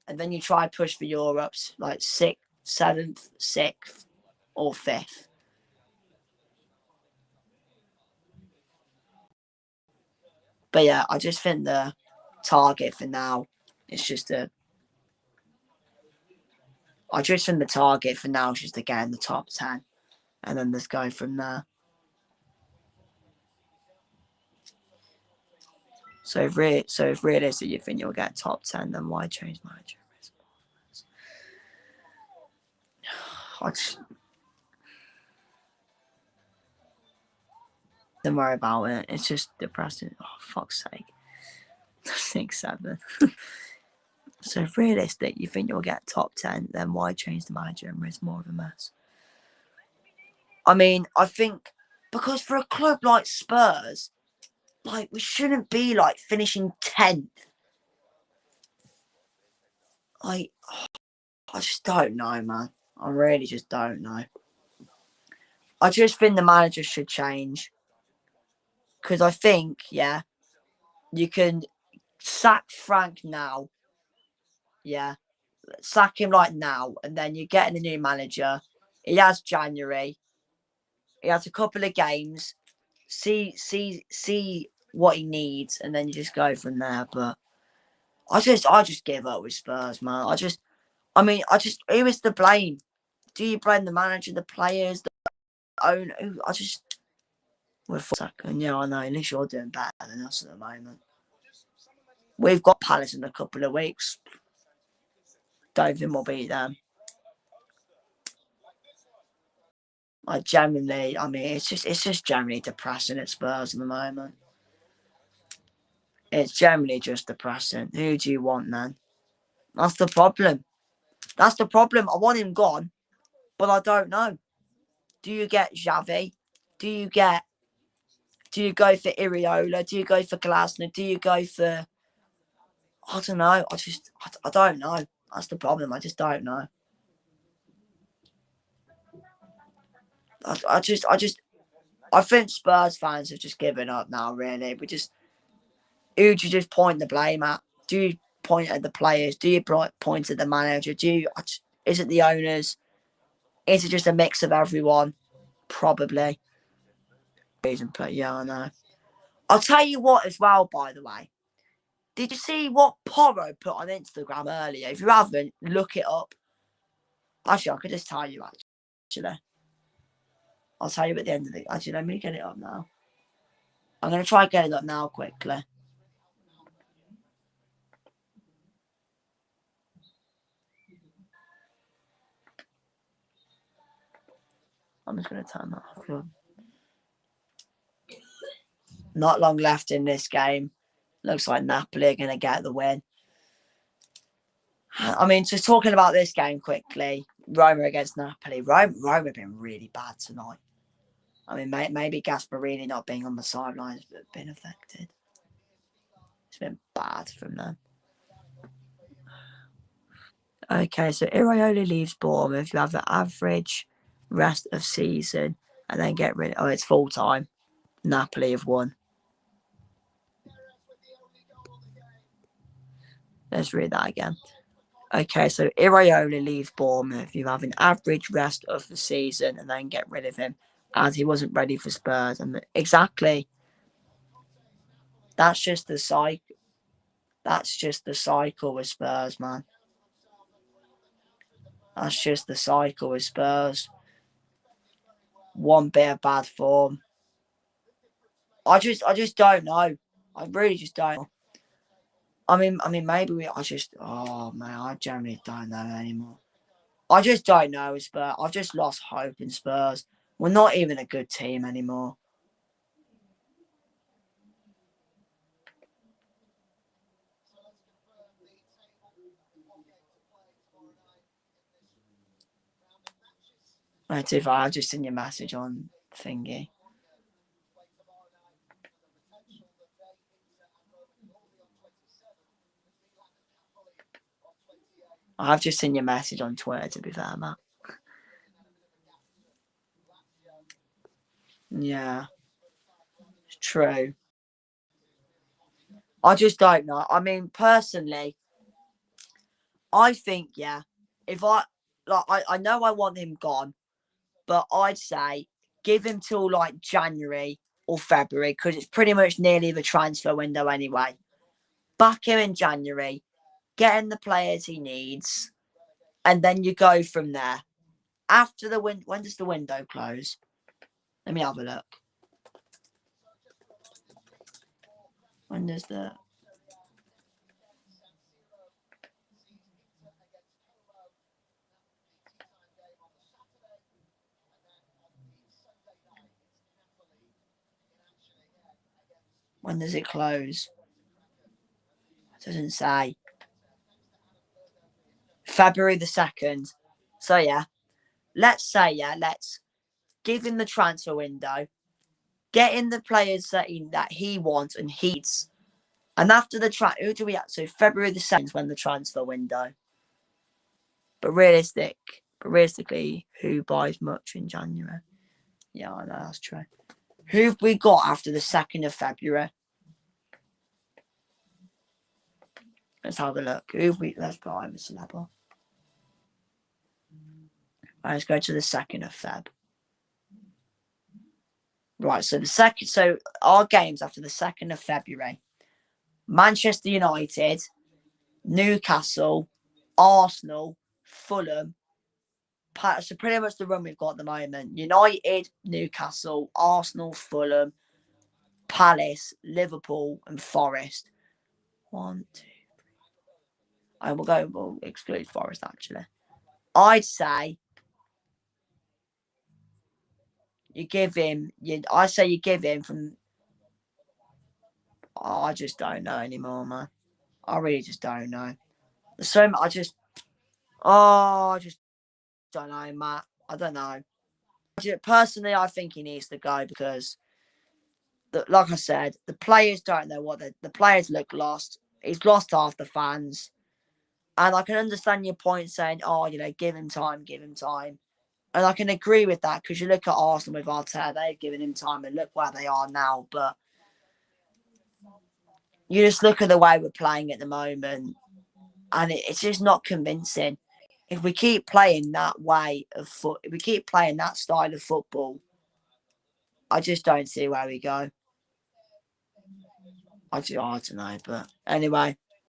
and then you try push for Europe's like 6th, 7th, 6th, or 5th. But yeah, I just think the target for now is just a. I just think the target for now is just to get in the top 10, and then just go from there. So if realistically you think you'll get top 10, then why change manager? I just, Don't worry about it. It's just depressing. Oh, fuck's sake. 6-7. So if realistic, you think you'll get top 10, then why change the manager and risk more of a mess? I mean, I think because for a club like Spurs, like we shouldn't be like finishing 10th. Like, I just don't know, man. I really just don't know. I just think the manager should change. Because I think, yeah, you can sack Frank now. Yeah. Sack him like now. And then you're getting a new manager. He has January. He has a couple of games. See what he needs. And then you just go from there. But I just give up with Spurs, man. Who is to blame? Do you blame the manager, the players, the owner? We're second. Yeah, I know. At least you're doing better than us at the moment. We've got Palace in a couple of weeks. Don't think we'll beat them. It's just generally depressing at Spurs at the moment. It's generally just depressing. Who do you want, then? That's the problem. That's the problem. I want him gone, but I don't know. Do you get Xavi? Do you go for Iriola? Do you go for Glasner? Do you go for... I don't know. I don't know. That's the problem. I just don't know. I think Spurs fans have just given up now, really. Who do you just point the blame at? Do you point at the players? Do you point at the manager? Is it the owners? Is it just a mix of everyone? Probably. Yeah, I know. I'll tell you what as well, by the way. Did you see what Porro put on Instagram earlier? If you haven't, look it up. Actually, I could just tell you, actually. I'll tell you at the end of the... Actually, let me get it up now. I'm going to try and get it up now quickly. I'm just going to turn that off. Not long left in this game. Looks like Napoli are going to get the win. I mean, just talking about this game quickly. Roma against Napoli. Roma have been really bad tonight. I mean, maybe Gasparini not being on the sidelines has been affected. It's been bad from them. Okay, so Iraola leaves Bournemouth. You have the average rest of season and then get rid of... Oh, it's full time. Napoli have won. Let's read that again. Okay, so Iraola leaves Bournemouth. You have an average rest of the season and then get rid of him as he wasn't ready for Spurs. And exactly. That's just the cycle. That's just the cycle with Spurs, man. That's just the cycle with Spurs. One bit of bad form. I just don't know. I really just don't. I mean, maybe oh man, I generally don't know anymore. I just don't know with Spurs. I've just lost hope in Spurs. We're not even a good team anymore. Right, if I've just seen your message on thingy. I've just seen your message on Twitter, to be fair, Matt. Yeah. It's true. I just don't know. I mean, personally, I think, yeah, if I know I want him gone, but I'd say give him till like January or February because it's pretty much nearly the transfer window anyway. Back him in January, get in the players he needs, and then you go from there. After the when does the window close? Let me have a look. When does the... When does it close? It doesn't say. February the 2nd. So yeah, let's give him the transfer window, get in the players that he wants and needs. And after the who do we have? So February the 2nd is when the transfer window. But realistically, who buys much in January? Yeah, I know that's true. Who have we got after the 2nd of February? Let's have a look. Let's put Ivan Celebra. Right, let's go to the 2nd of Feb. Right, so our games after the 2nd of February. Manchester United, Newcastle, Arsenal, Fulham. So pretty much the run we've got at the moment. United, Newcastle, Arsenal, Fulham, Palace, Liverpool, and Forest. 1, 2, 3. We'll exclude Forest actually. I'd say you give him from. Oh, I just don't know anymore, man. I really just don't know. So I just don't know, Matt. I don't know. Personally, I think he needs to go because, like I said, the players don't know what the players look lost. He's lost half the fans, and I can understand your point saying, "Oh, give him time, give him time," and I can agree with that because you look at Arsenal with Arteta, they've given him time, and look where they are now. But you just look at the way we're playing at the moment, and it's just not convincing. If we keep playing that way of if we keep playing that style of football, I just don't see where we go. I don't know, but anyway.